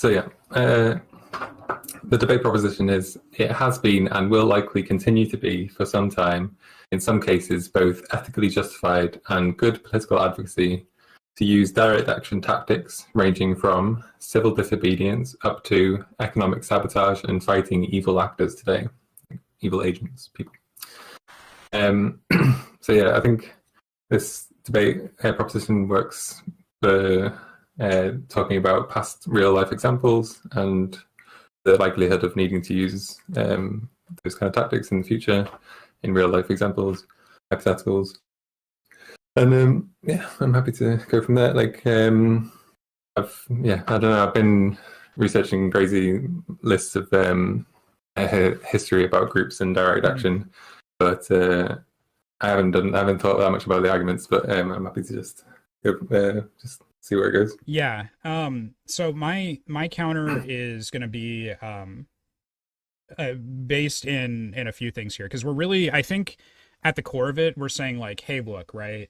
So yeah, the debate proposition is it has been and will likely continue to be for some time, in some cases, both ethically justified and good political advocacy to use direct action tactics ranging from civil disobedience up to economic sabotage and fighting evil actors today, evil agents, people. So yeah, I think this debate proposition works for talking about past real life examples and the likelihood of needing to use those kind of tactics in the future in real life examples, hypotheticals. And yeah, I'm happy to go from there. Like, I don't know. I've been researching crazy lists of history about groups and direct action, but I haven't thought that much about the arguments. But I'm happy to just see where it goes. Yeah. So my counter is going to be based in a few things here, because we're really, I think, at the core of it, we're saying like, hey, look, right,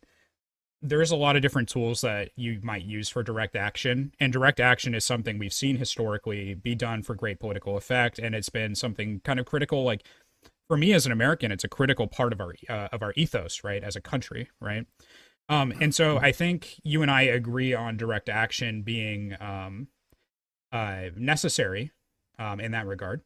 there's a lot of different tools that you might use for direct action, and direct action is something we've seen historically be done for great political effect, and it's been something kind of critical. Like, for me as an American, it's a critical part of our ethos, right, as a country, right. And so I think you and I agree on direct action being necessary in that regard.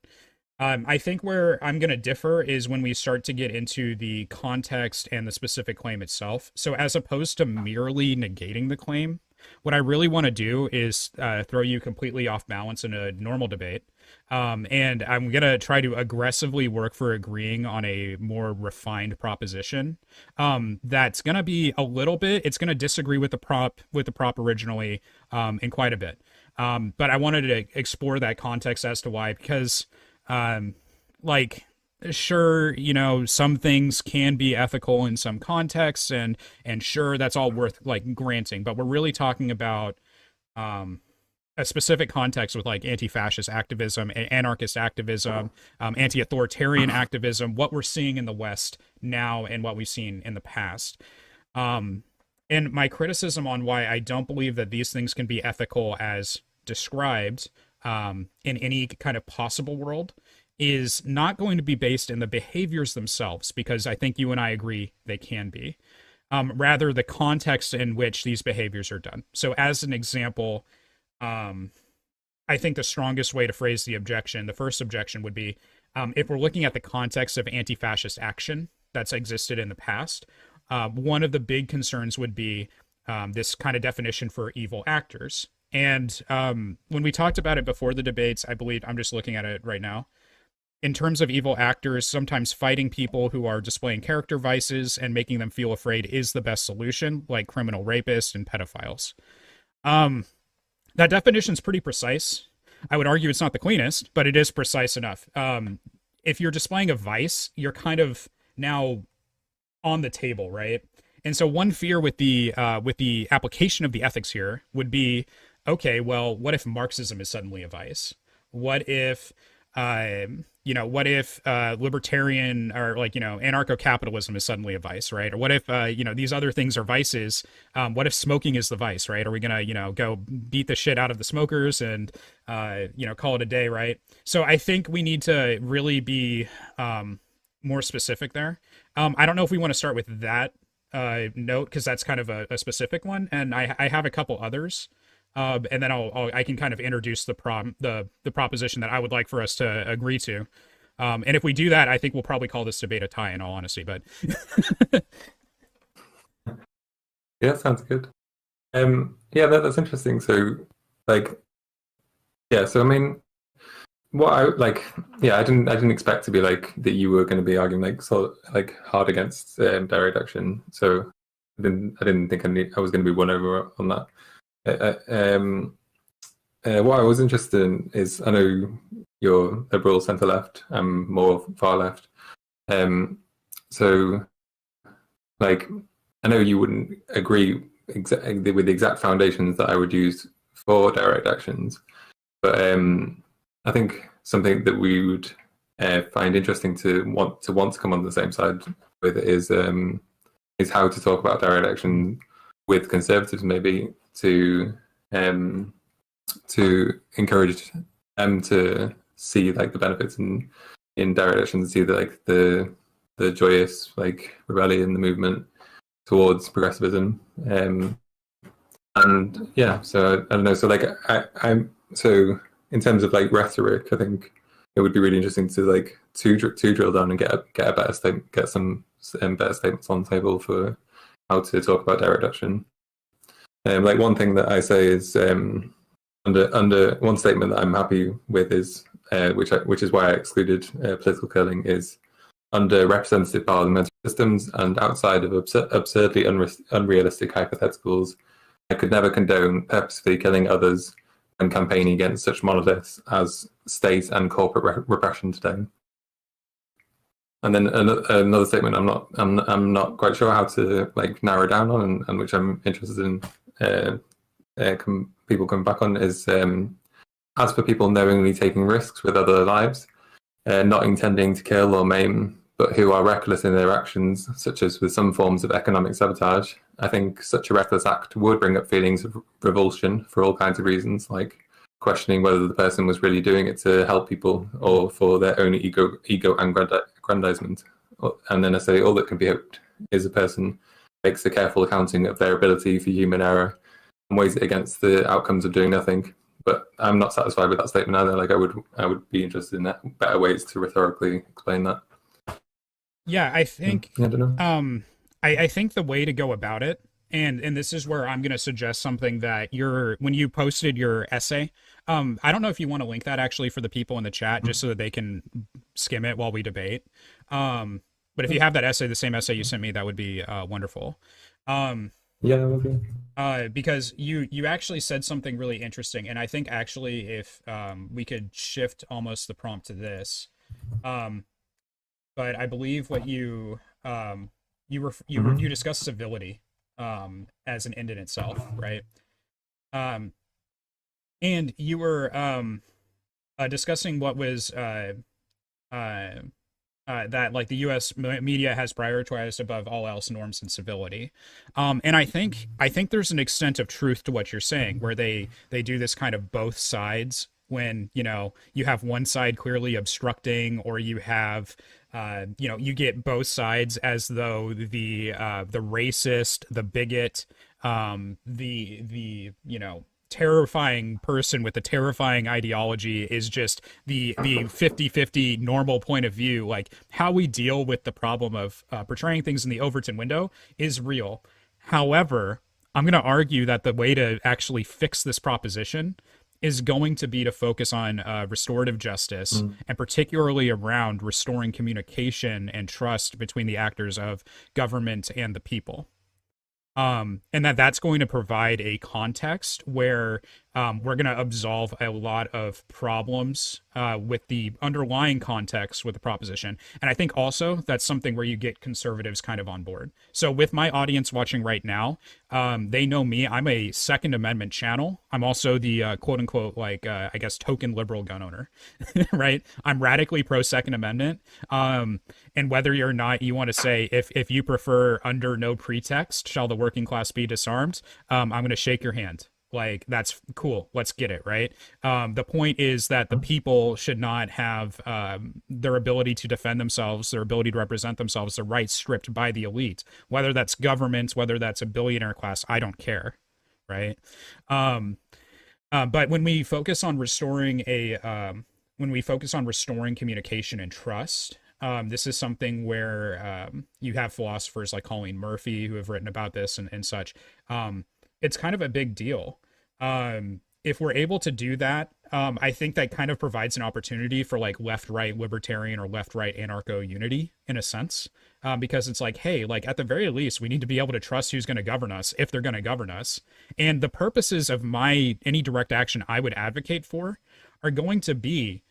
I think where I'm going to differ is when we start to get into the context and the specific claim itself. So as opposed to merely negating the claim, what I really want to do is throw you completely off balance in a normal debate. And I'm going to try to aggressively work for agreeing on a more refined proposition. That's going to be a little bit, it's going to disagree with the prop originally in quite a bit. But I wanted to explore that context as to why, because like, sure, you know, some things can be ethical in some contexts, and sure, that's all worth like granting, but we're really talking about a specific context with like anti-fascist activism, anarchist activism, anti-authoritarian activism, what we're seeing in the West now and what we've seen in the past. And my criticism on why I don't believe that these things can be ethical as described in any kind of possible world is not going to be based in the behaviors themselves, because I think you and I agree they can be. Rather, the context in which these behaviors are done. So as an example, I think the strongest way to phrase the objection, the first objection would be, if we're looking at the context of anti-fascist action that's existed in the past, one of the big concerns would be this kind of definition for evil actors. And when we talked about it before the debates, I believe, I'm just looking at it right now, in terms of evil actors, sometimes fighting people who are displaying character vices and making them feel afraid is the best solution, like criminal rapists and pedophiles. That definition is pretty precise. I would argue it's not the cleanest, but it is precise enough. If you're displaying a vice, you're kind of now on the table, right? And so one fear with the application of the ethics here would be, okay, well, what if Marxism is suddenly a vice? What if libertarian or like, anarcho-capitalism is suddenly a vice, right? Or what if, these other things are vices? What if smoking is the vice, right? Are we going to, go beat the shit out of the smokers and, call it a day, right? So I think we need to really be more specific there. I don't know if we want to start with that note, because that's kind of a specific one. And I have a couple others. And then I can kind of introduce the proposition that I would like for us to agree to. And if we do that, I think we'll probably call this debate a tie, in all honesty. But yeah, sounds good. That's interesting. So, so I mean, I didn't expect to be like that. You were going to be arguing hard against direct action. So I didn't think I was going to be won over on that. What I was interested in is, I know you're liberal centre left, I'm more far left. So I know you wouldn't agree exactly with the exact foundations that I would use for direct actions, but I think something that we would find interesting to want to come on the same side with is how to talk about direct action with conservatives, maybe to to encourage them to see like the benefits in direct action, to see the joyous like rebellion, the movement towards progressivism. And yeah, so I don't know. So like I'm so in terms of like rhetoric, I think it would be really interesting to like to drill down and get a better statement, get some better statements on the table for how to talk about direct action. Like one thing that I say is under one statement that I'm happy with is which is why I excluded political killing, is under representative parliamentary systems and outside of absurdly unrealistic hypotheticals, I could never condone purposefully killing others when campaigning against such monoliths as state and corporate repression today. And then another statement I'm not quite sure how to like narrow down on, and which I'm interested in people coming back on, is as for people knowingly taking risks with other lives, not intending to kill or maim, but who are reckless in their actions, such as with some forms of economic sabotage, I think such a reckless act would bring up feelings of revulsion for all kinds of reasons, like questioning whether the person was really doing it to help people or for their own ego aggrandizement. And then I say all that can be hoped is a person makes a careful accounting of their ability for human error and weighs it against the outcomes of doing nothing. But I'm not satisfied with that statement either. Like I would be interested in better ways to rhetorically explain that. Yeah, I think I don't know. I think the way to go about it, and this is where I'm going to suggest something that when you posted your essay, I don't know if you want to link that actually for the people in the chat, just so that they can skim it while we debate. But if you have that essay, the same essay you sent me, that would be wonderful. Yeah, okay. Because you actually said something really interesting, and I think actually if we could shift almost the prompt to this, but I believe what you discussed civility as an end in itself, right? And you were discussing what was that like the U.S. media has prioritized above all else norms and civility, and I think there's an extent of truth to what you're saying, where they do this kind of both sides, when you have one side clearly obstructing, or you have you get both sides as though the racist, the bigot, the terrifying person with a terrifying ideology is just the 50-50 normal point of view. Like, how we deal with the problem of portraying things in the Overton window is real. However, I'm going to argue that the way to actually fix this proposition is going to be to focus on restorative justice, and particularly around restoring communication and trust between the actors of government and the people. And that's going to provide a context where we're going to absolve a lot of problems with the underlying context with the proposition. And I think also that's something where you get conservatives kind of on board. So with my audience watching right now, they know me. I'm a Second Amendment channel. I'm also the quote unquote, like, I guess, token liberal gun owner, right? I'm radically pro Second Amendment. And whether or not you want to say, if you prefer under no pretext shall the working class be disarmed, I'm going to shake your hand. Like, that's cool. Let's get it, right? The point is that the people should not have their ability to defend themselves, their ability to represent themselves, their rights stripped by the elite. Whether that's government, whether that's a billionaire class, I don't care, right? But when we focus on restoring communication and trust, this is something where you have philosophers like Colleen Murphy who have written about this and such. It's kind of a big deal. If we're able to do that, I think that kind of provides an opportunity for like left-right libertarian or left-right anarcho unity in a sense, because it's like, hey, like at the very least, we need to be able to trust who's going to govern us if they're going to govern us. And the purposes of any direct action I would advocate for are going to be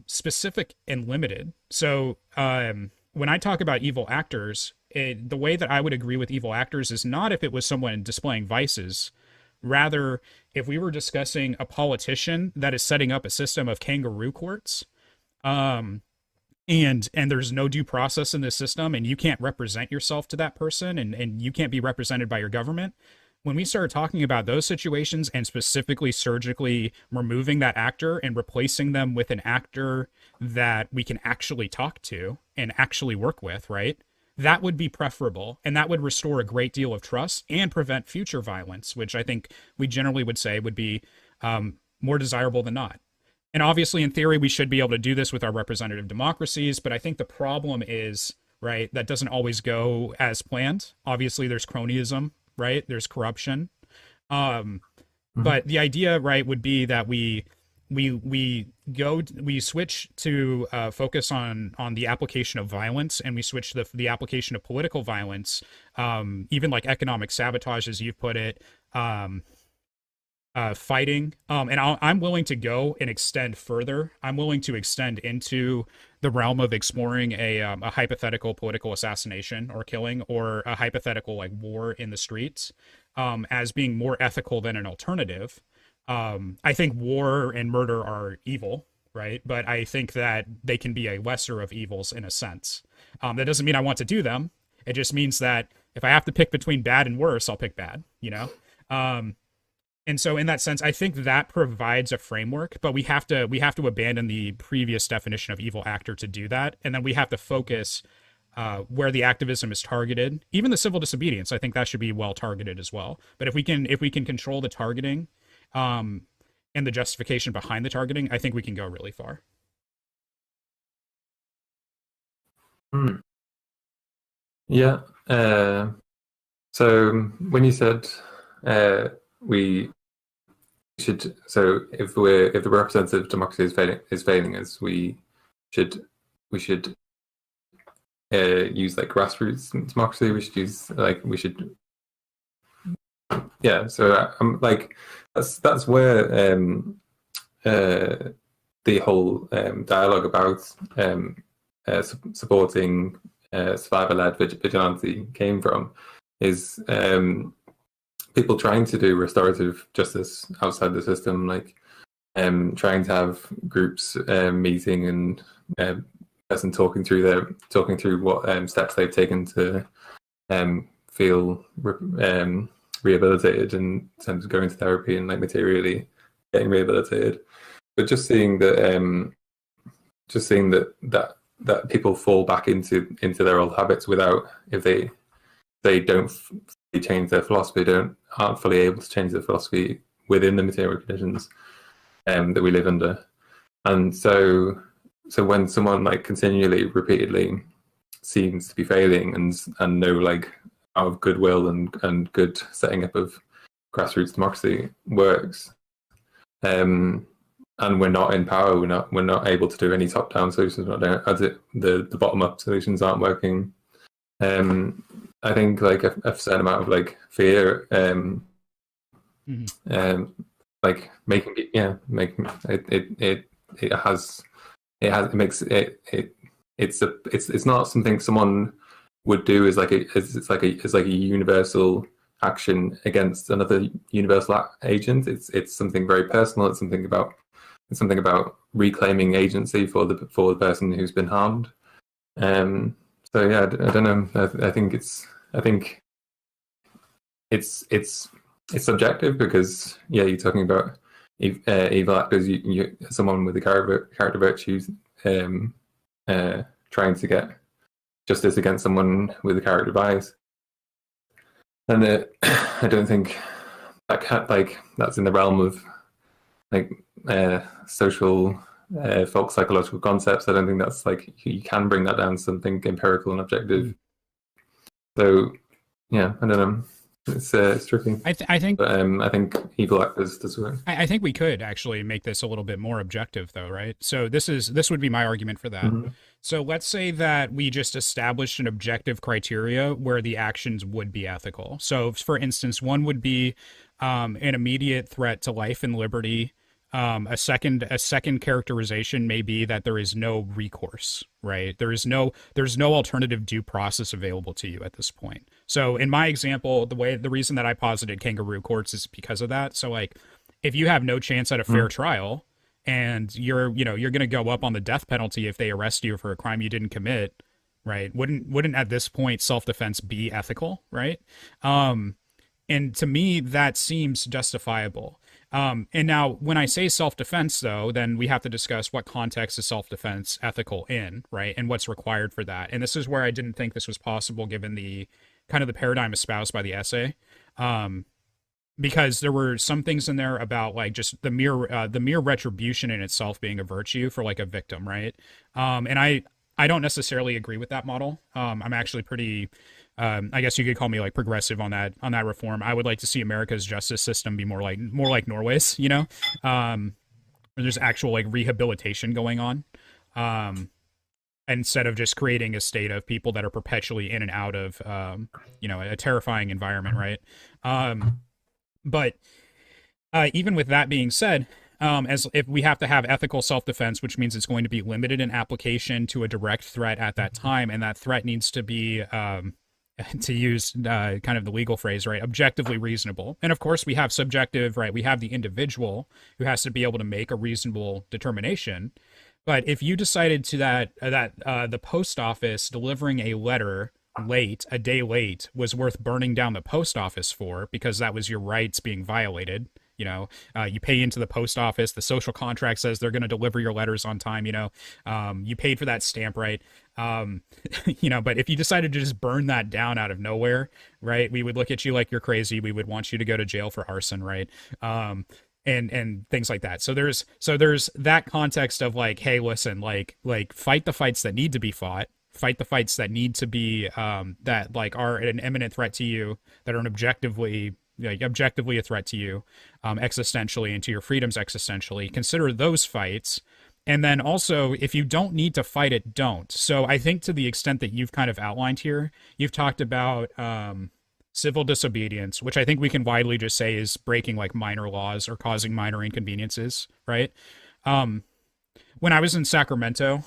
specific and limited. So when I talk about evil actors, the way that I would agree with evil actors is not if it was someone displaying vices. Rather, if we were discussing a politician that is setting up a system of kangaroo courts, and there's no due process in this system, and you can't represent yourself to that person, and you can't be represented by your government, when we start talking about those situations and specifically surgically removing that actor and replacing them with an actor that we can actually talk to and actually work with, right? That would be preferable. And that would restore a great deal of trust and prevent future violence, which I think we generally would say would be more desirable than not. And obviously, in theory, we should be able to do this with our representative democracies. But I think the problem is, right, that doesn't always go as planned. Obviously, there's cronyism, right? There's corruption. But the idea, right, would be that we switch to focus on the application of violence, and we switch the application of political violence, even like economic sabotage, as you've put it, fighting. And I'm willing to go and extend further. I'm willing to extend into the realm of exploring a hypothetical political assassination or killing, or a hypothetical like war in the streets, as being more ethical than an alternative. I think war and murder are evil, right? But I think that they can be a lesser of evils in a sense. That doesn't mean I want to do them. It just means that if I have to pick between bad and worse, I'll pick bad, you know? And so in that sense, I think that provides a framework, but we have to abandon the previous definition of evil actor to do that. And then we have to focus where the activism is targeted. Even the civil disobedience, I think that should be well targeted as well. But if we can control the targeting, and the justification behind the targeting, I think we can go really far. Yeah. So when you said we should, so if the representative democracy is failing us, we should use like grassroots democracy. Yeah. So I'm like, that's where the whole dialogue about supporting survivor-led vigilante came from, is people trying to do restorative justice outside the system, like trying to have groups meeting and person talking through what steps they've taken to feel rehabilitated in terms of going to therapy and like materially getting rehabilitated. But just seeing that that people fall back into their old habits without, if they don't change their philosophy, aren't fully able to change their philosophy within the material conditions that we live under. And so when someone like continually, repeatedly seems to be failing and no like out of goodwill and good setting up of grassroots democracy works, and we're not in power, we're not able to do any top-down solutions, the bottom-up solutions aren't working. I think like a certain amount of like fear, like making it's not something someone would do as it's like a universal action against another universal agent. It's something very personal. It's something about reclaiming agency for the person who's been harmed. So yeah, I don't know. I think it's subjective, because yeah, you're talking about evil actors. You someone with the character virtues trying to get justice against someone with a character bias, and I don't think that's in the realm of like social folk psychological concepts. I don't think that's like, you can bring that down to something empirical and objective. So yeah, I don't know. It's tricky. I think I think evil actors does work. I think we could actually make this a little bit more objective, though, right? So this would be my argument for that. Mm-hmm. So let's say that we just established an objective criteria where the actions would be ethical. So, for instance, one would be an immediate threat to life and liberty. A second characterization may be that there is no recourse, right? There's no alternative due process available to you at this point. So in my example, the reason that I posited kangaroo courts is because of that. So like, if you have no chance at a fair trial, and you're going to go up on the death penalty if they arrest you for a crime you didn't commit, right? Wouldn't at this point self-defense be ethical, right? And to me, that seems justifiable. And now, when I say self-defense, though, then we have to discuss what context is self-defense ethical in, right? And what's required for that. And this is where I didn't think this was possible given the kind of the paradigm espoused by the essay. Um, because there were some things in there about like just the mere retribution in itself being a virtue for like a victim, right? And I don't necessarily agree with that model. I'm actually pretty I guess you could call me like progressive on that reform. I would like to see America's justice system be more like Norway's, you know, where there's actual like rehabilitation going on, instead of just creating a state of people that are perpetually in and out of, you know, a terrifying environment, right? But even with that being said, as if we have to have ethical self-defense, which means it's going to be limited in application to a direct threat at that time, and that threat needs to be to use kind of the legal phrase, right, objectively reasonable. And of course, we have subjective, right? We have the individual who has to be able to make a reasonable determination. But if you decided to that the post office delivering a letter late, a day late, was worth burning down the post office for because that was your rights being violated. You know, you pay into the post office. The social contract says they're going to deliver your letters on time. You know, you paid for that stamp, right? You know, but if you decided to just burn that down out of nowhere, right, we would look at you like you're crazy. We would want you to go to jail for arson, right? And things like that. So there's that context of like, hey, listen, like fight the fights that need to be fought. Fight the fights that need to be that like are an imminent threat to you, that are an objectively a threat to you, existentially, and to your freedoms existentially. Consider those fights. And then also, if you don't need to fight it, don't. So I think to the extent that you've kind of outlined here, you've talked about civil disobedience, which I think we can widely just say is breaking like minor laws or causing minor inconveniences, right? When I was in Sacramento,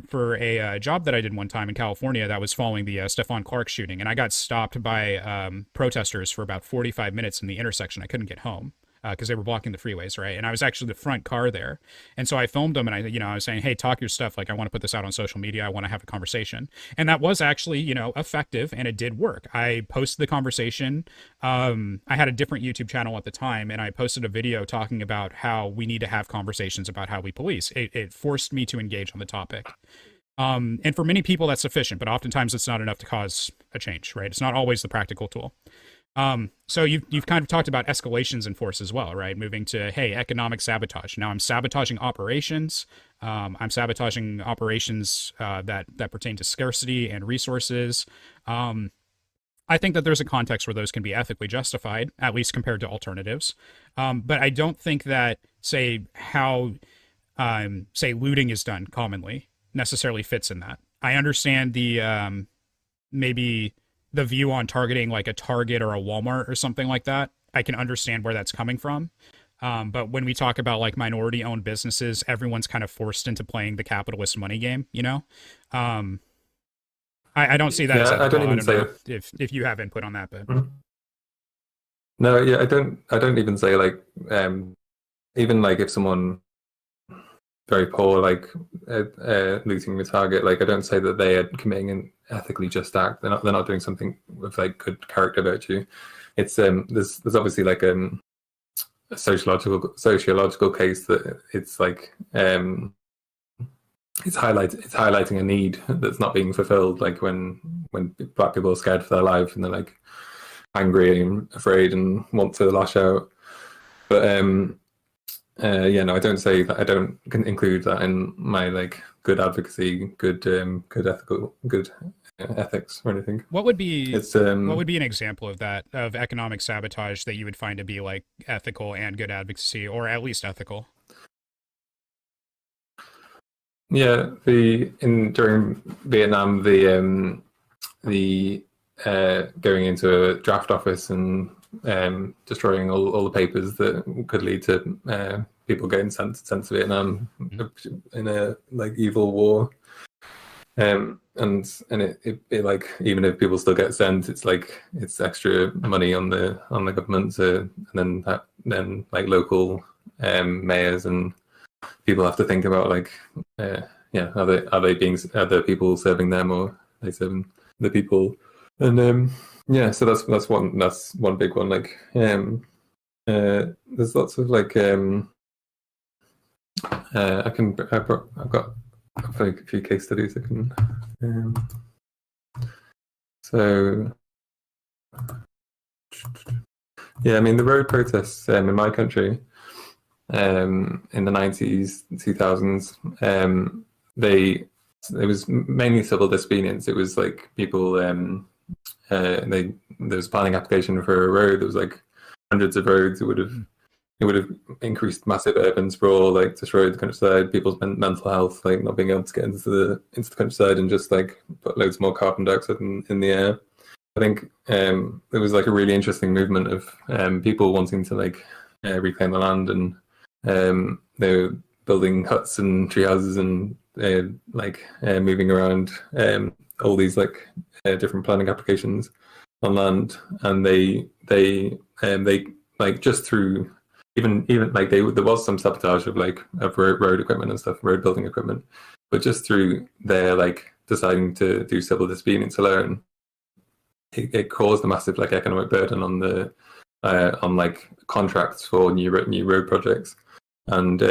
for a job that I did one time in California that was following the Stephon Clark shooting, and I got stopped by protesters for about 45 minutes in the intersection. I couldn't get home because they were blocking the freeways, right? And I was actually the front car there, and so I filmed them, and I was saying, hey, talk your stuff. Like, I want to put this out on social media. I want to have a conversation, and that was actually, effective, and it did work. I posted the conversation. I had a different YouTube channel at the time, and I posted a video talking about how we need to have conversations about how we police. It forced me to engage on the topic. And for many people, that's sufficient, but oftentimes it's not enough to cause a change, right? It's not always the practical tool. So you've kind of talked about escalations in force as well, right? Moving to, hey, economic sabotage. Now I'm sabotaging operations. I'm sabotaging operations that pertain to scarcity and resources. I think that there's a context where those can be ethically justified, at least compared to alternatives. But I don't think that, say, how looting is done commonly necessarily fits in that. I understand the maybe the view on targeting like a Target or a Walmart or something like that. I can understand where that's coming from. But when we talk about like minority owned businesses, everyone's kind of forced into playing the capitalist money game, I don't see that as ethical. I don't even say if you have input on that, but no, yeah, I don't even say like even like if someone very poor, like looting the Target, like I don't say that they are committing an ethically just act. They're not doing something with like good character virtue. It's there's obviously like a sociological case that it's like it's highlighting a need that's not being fulfilled, like when Black people are scared for their lives and they're like angry and afraid and want to lash out. But no, I don't say that. I don't include that in my like good advocacy, good ethical, good ethics or anything. What would be an example of that, of economic sabotage that you would find to be like ethical and good advocacy, or at least ethical? Yeah, during Vietnam, the going into a draft office and destroying all the papers that could lead to people getting sent to Vietnam in a like evil war, and it like, even if people still get sent, it's like it's extra money on the government to, and then like local mayors and people have to think about like are the people serving them, or are they serving the people? And Yeah, so that's one big one. Like, there's lots of like I've got a few case studies I can. So yeah, I mean the road protests in my country in the 90s, 2000s, it was mainly civil disobedience. It was like people there was a planning application for a road. There was like hundreds of roads. It would have increased massive urban sprawl, like destroyed the countryside, people's mental health, like not being able to get into the countryside, and just like put loads more carbon dioxide in the air. I think it was like a really interesting movement of people wanting to like reclaim the land, and they were building huts and tree houses and moving around all these like different planning applications on land, and they like just through even like there was some sabotage of like of road equipment and stuff, road building equipment, but just through their like deciding to do civil disobedience alone, it caused a massive like economic burden on the on like contracts for new road projects, and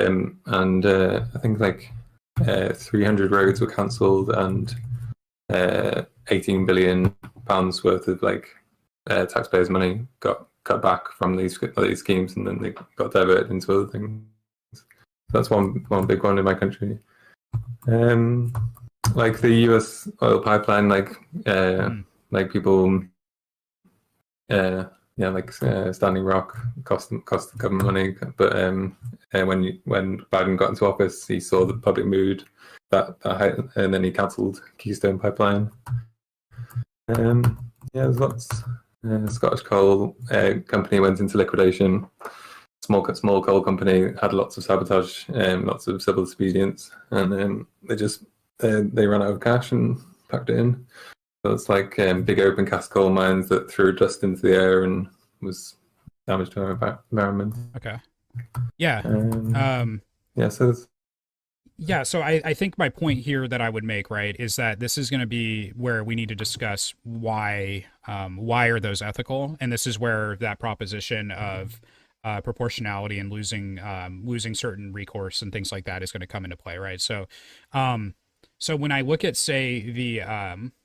I think like 300 roads were cancelled, and 18 billion pounds worth of like taxpayers' money got cut back from these schemes, and then they got diverted into other things. So that's one big one in my country. Like the U.S. oil pipeline, like people, Standing Rock cost the government money, but when Biden got into office, he saw the public mood and then he cancelled Keystone Pipeline. There's lots. Scottish coal company went into liquidation. Small coal company had lots of sabotage, lots of civil disobedience, and they ran out of cash and packed it in. So it's like big open cast coal mines that threw dust into the air and was damage to our environment. Okay. Yeah. So I think my point here that I would make, right, is that this is going to be where we need to discuss why are those ethical, and this is where that proposition of proportionality and losing certain recourse and things like that is going to come into play, right? So when I look at, say,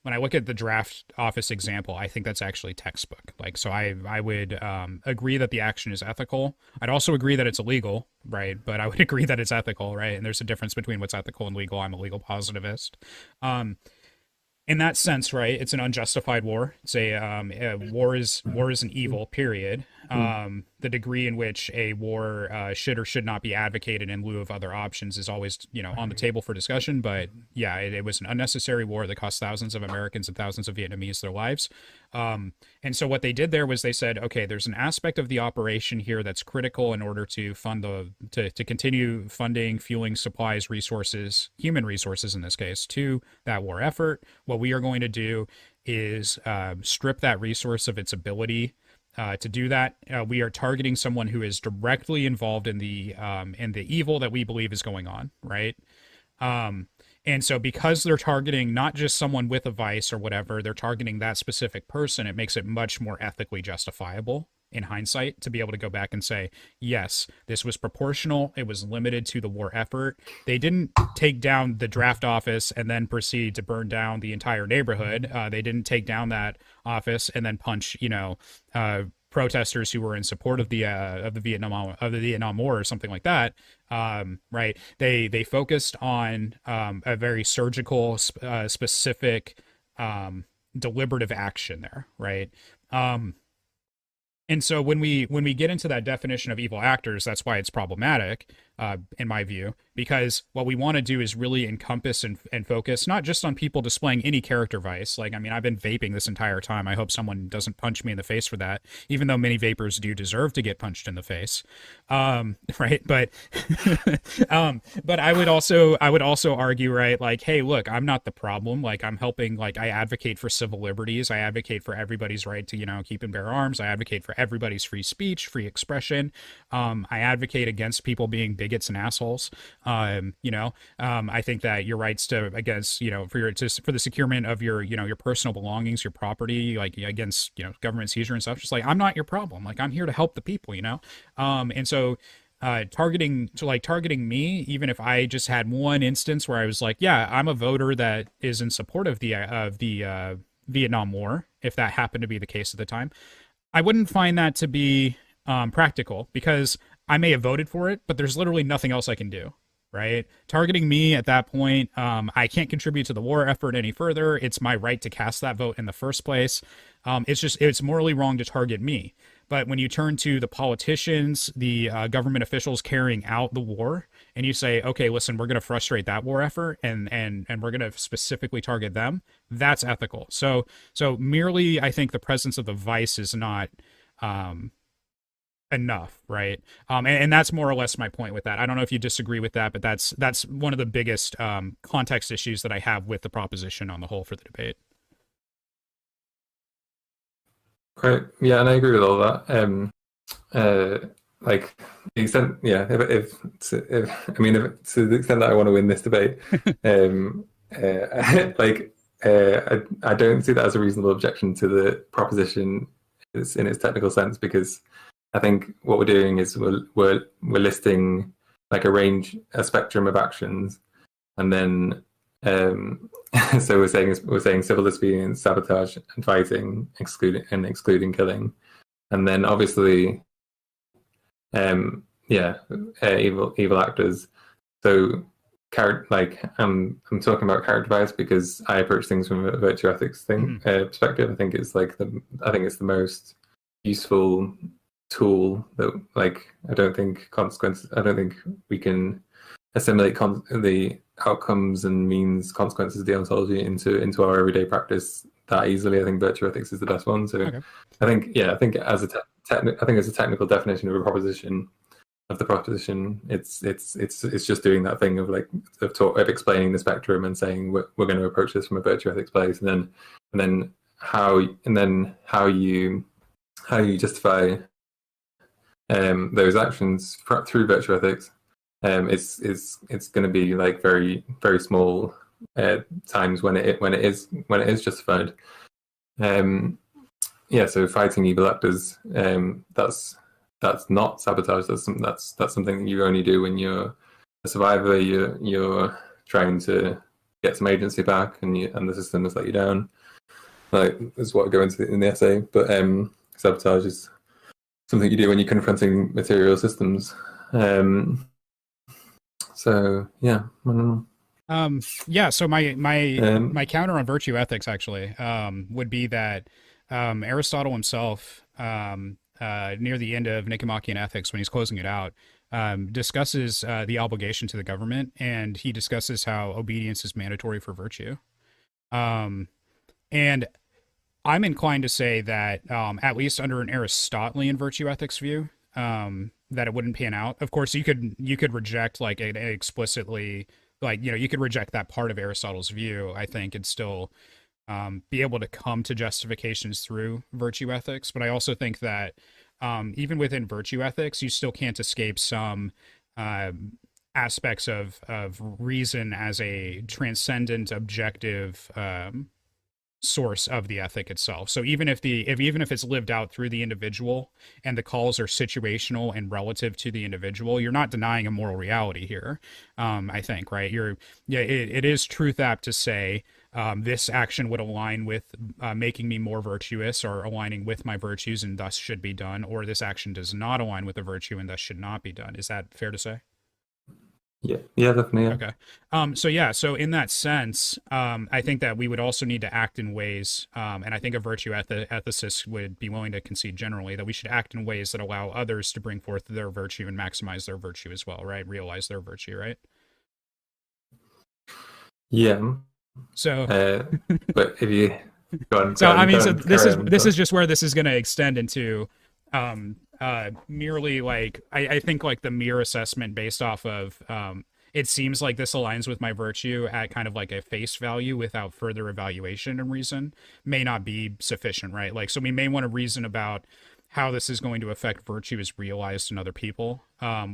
when I look at the draft office example, I think that's actually textbook. Like, so I would agree that the action is ethical. I'd also agree that it's illegal, right? But I would agree that it's ethical, right? And there's a difference between what's ethical and legal. I'm a legal positivist. In that sense, right, it's an unjustified war. It's war is an evil, period. The degree in which a war should or should not be advocated in lieu of other options is always, on the table for discussion. But yeah, it was an unnecessary war that cost thousands of Americans and thousands of Vietnamese their lives. And so what they did there was they said, okay, there's an aspect of the operation here that's critical in order to fund to continue funding, fueling, supplies, resources, human resources in this case, to that war effort. What we are going to do is strip that resource of its ability to do that. We are targeting someone who is directly involved in the evil that we believe is going on, right? And so because they're targeting not just someone with a vice or whatever, they're targeting that specific person, it makes it much more ethically justifiable in hindsight to be able to go back and say, yes, this was proportional. It was limited to the war effort. They didn't take down the draft office and then proceed to burn down the entire neighborhood. They didn't take down that office and then punch, protesters who were in support of the Vietnam War or something like that. Right. They focused on a very surgical, specific, deliberative action there. Right. And so when we get into that definition of evil actors, that's why it's problematic, in my view, because what we want to do is really encompass and focus not just on people displaying any character vice. Like, I mean, I've been vaping this entire time. I hope someone doesn't punch me in the face for that, even though many vapors do deserve to get punched in the face. Right. But, but I would also argue, right, like, hey, look, I'm not the problem. Like, I'm helping, like, I advocate for civil liberties. I advocate for everybody's right to, keep and bear arms. I advocate for everybody's free speech, free expression. I advocate against people being bigots and assholes. I think that your rights to against for the securement of your personal belongings, your property, like against government seizure and stuff. Just like, I'm not your problem. Like, I'm here to help the people. And so targeting me, even if I just had one instance where I was like, yeah, I'm a voter that is in support of the Vietnam War, if that happened to be the case at the time, I wouldn't find that to be practical, because I may have voted for it, but there's literally nothing else I can do. Right? Targeting me at that point, I can't contribute to the war effort any further. It's my right to cast that vote in the first place. It's morally wrong to target me. But when you turn to the politicians, the government officials carrying out the war, and you say, okay, listen, we're going to frustrate that war effort, and we're going to specifically target them, that's ethical. So merely, I think the presence of the vice is not enough, right? And that's more or less my point with that. I don't know if you disagree with that, but that's one of the biggest context issues that I have with the proposition on the whole for the debate. Right. Yeah, and I agree with all that. Like the extent, yeah. If to the extent that I want to win this debate, I don't see that as a reasonable objection to the proposition in its technical sense, because I think what we're doing is we're listing like a spectrum of actions, and then so we're saying civil disobedience, sabotage, and fighting, excluding killing, and then obviously, evil actors. So, I'm talking about character bias because I approach things from a virtue ethics perspective. I think it's the most useful tool that, like, I don't think we can assimilate the outcomes and means consequences deontology into our everyday practice that easily. I think virtue ethics is the best one. So okay. I think as a technical definition of the proposition, it's just doing that thing of explaining the spectrum and saying we're going to approach this from a virtue ethics place, and then how you justify those actions through virtue ethics. It's going to be like very, very small times when it is justified. So fighting evil actors, that's not sabotage. That's something that you only do when you're a survivor. You're trying to get some agency back, and the system has let you down. Like, that's what I go into in the essay. But sabotage is something you do when you're confronting material systems. So yeah, I don't know. So my counter on virtue ethics actually would be that Aristotle himself, near the end of Nicomachean Ethics, when he's closing it out, discusses the obligation to the government, and he discusses how obedience is mandatory for virtue. And I'm inclined to say that at least under an Aristotelian virtue ethics view, that it wouldn't pan out. Of course, you could reject like an explicitly, like, you could reject that part of Aristotle's view, I think, and still be able to come to justifications through virtue ethics. But I also think that even within virtue ethics, you still can't escape some aspects of reason as a transcendent, objective source of the ethic itself. So even if it's lived out through the individual and the calls are situational and relative to the individual, you're not denying a moral reality here. I think, right? It is truth apt to say this action would align with making me more virtuous, or aligning with my virtues and thus should be done, or this action does not align with a virtue and thus should not be done. Is that fair to say? Yeah, definitely. Yeah. Okay. So in that sense, I think that we would also need to act in ways, and I think a virtue ethicist would be willing to concede generally that we should act in ways that allow others to bring forth their virtue and maximize their virtue as well, right? Realize their virtue, right? Yeah. So, but if you this is just where this is going to extend into merely like I think like the mere assessment based off of it seems like this aligns with my virtue at kind of like a face value without further evaluation and reason may not be sufficient, right? Like, so we may want to reason about how this is going to affect virtue as realized in other people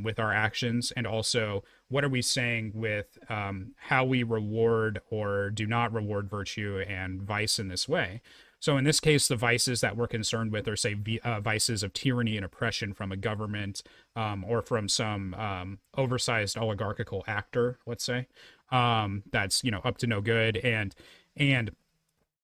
with our actions, and also what are we saying with how we reward or do not reward virtue and vice in this way. So in this case, the vices that we're concerned with are, say, vices of tyranny and oppression from a government or from some oversized oligarchical actor, let's say, that's, you know, up to no good. And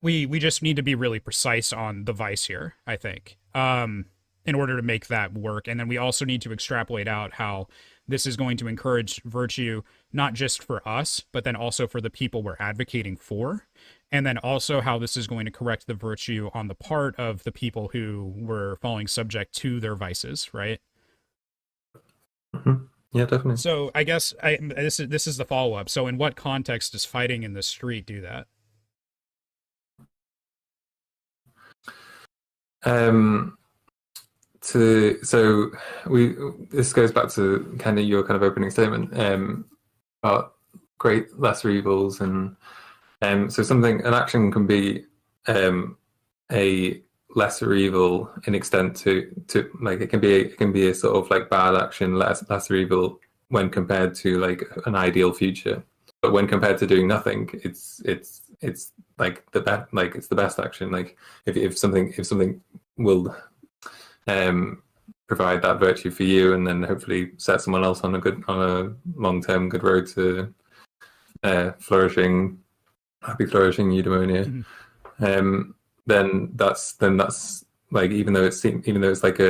we just need to be really precise on the vice here, I think, in order to make that work. And then we also need to extrapolate out how this is going to encourage virtue, not just for us, but then also for the people we're advocating for. And then also how this is going to correct the virtue on the part of the people who were falling subject to their vices, right? Mm-hmm. Yeah, definitely. So I guess this is the follow-up. So in what context does fighting in the street do that? This goes back to kind of your kind of opening statement about great lesser evils, and so an action can be a lesser evil in extent to like it can be a sort of like bad action, lesser evil when compared to like an ideal future, but when compared to doing nothing, it's like the best, like it's the best action. Like if something will provide that virtue for you, and then hopefully set someone else on a long-term good road to happy flourishing eudaimonia. Mm-hmm. Then that's like, even though it's like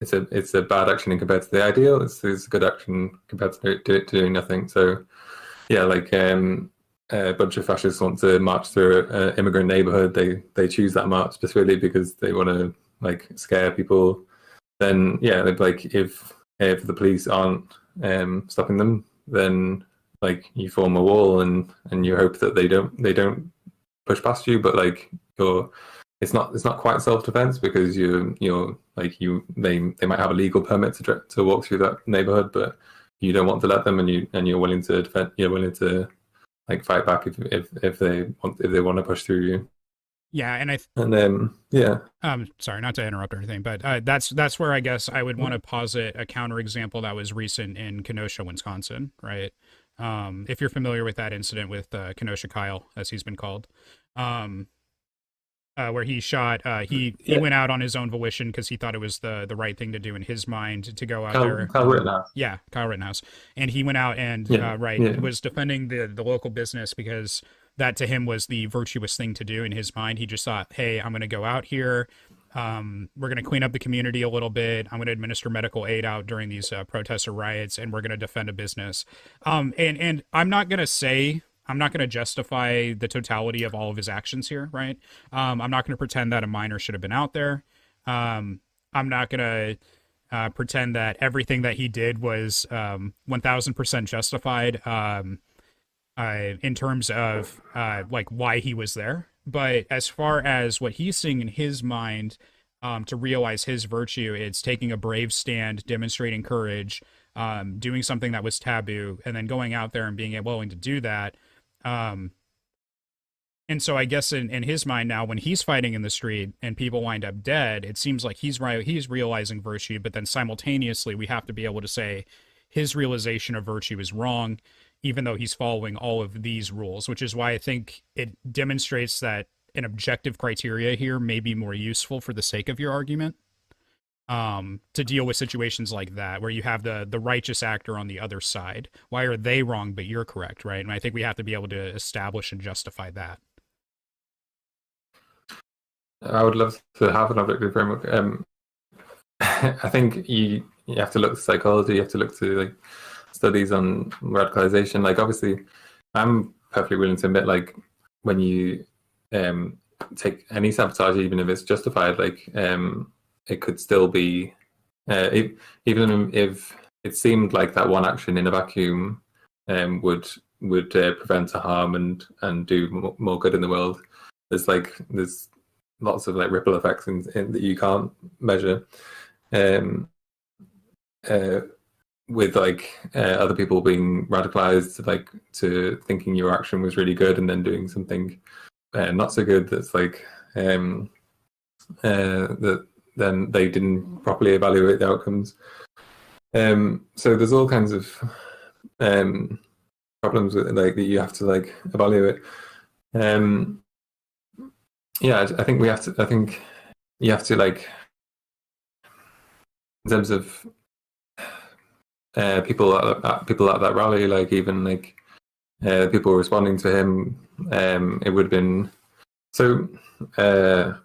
it's a bad action in compared to the ideal, it's a good action compared to doing nothing. So yeah, like a bunch of fascists want to march through an immigrant neighborhood. They choose that march specifically because they want to like scare people. Then yeah, like if the police aren't stopping them, then like you form a wall and you hope that they don't push past you. But like it's not quite self-defense, because you're like they might have a legal permit to walk through that neighborhood, but you don't want to let them, and you're willing to defend. You're willing to like fight back if they want to push through you. Yeah, sorry, not to interrupt or anything, but that's where I guess I would want to posit a counterexample that was recent in Kenosha, Wisconsin, right? If you're familiar with that incident with Kenosha Kyle, as he's been called, where he shot, he went out on his own volition because he thought it was the right thing to do in his mind to go out there. Kyle Rittenhouse. Yeah, Kyle Rittenhouse, and he went out and was defending the local business because that to him was the virtuous thing to do in his mind. He just thought, hey, I'm going to go out here. We're going to clean up the community a little bit. I'm going to administer medical aid out during these protests or riots, and we're going to defend a business. And I'm not going to justify the totality of all of his actions here, right? I'm not going to pretend that a minor should have been out there. I'm not going to pretend that everything that he did was 1,000% justified in terms of like why he was there. But as far as what he's seeing in his mind to realize his virtue, it's taking a brave stand, demonstrating courage, doing something that was taboo, and then going out there and being willing to do that. And so I guess in his mind now, when he's fighting in the street and people wind up dead, it seems like he's realizing virtue, but then simultaneously we have to be able to say his realization of virtue is wrong, even though he's following all of these rules, which is why I think it demonstrates that an objective criteria here may be more useful for the sake of your argument, to deal with situations like that, where you have the righteous actor on the other side. Why are they wrong, but you're correct, right? And I think we have to be able to establish and justify that. I would love to have an objective framework. I think you have to look to psychology, you have to look to like studies on radicalization. Like obviously I'm perfectly willing to admit, like when you take any sabotage, even if it's justified, like it could still be even if it seemed like that one action in a vacuum would prevent a harm and do more good in the world. There's lots of like ripple effects in that you can't measure. With like other people being radicalized like to thinking your action was really good and then doing something not so good, that's like that then they didn't properly evaluate the outcomes. So there's all kinds of problems with like that you have to like evaluate. Yeah, I think we have to. I think you have to like, in terms of people at that rally, like even like people responding to him. It would have been so. I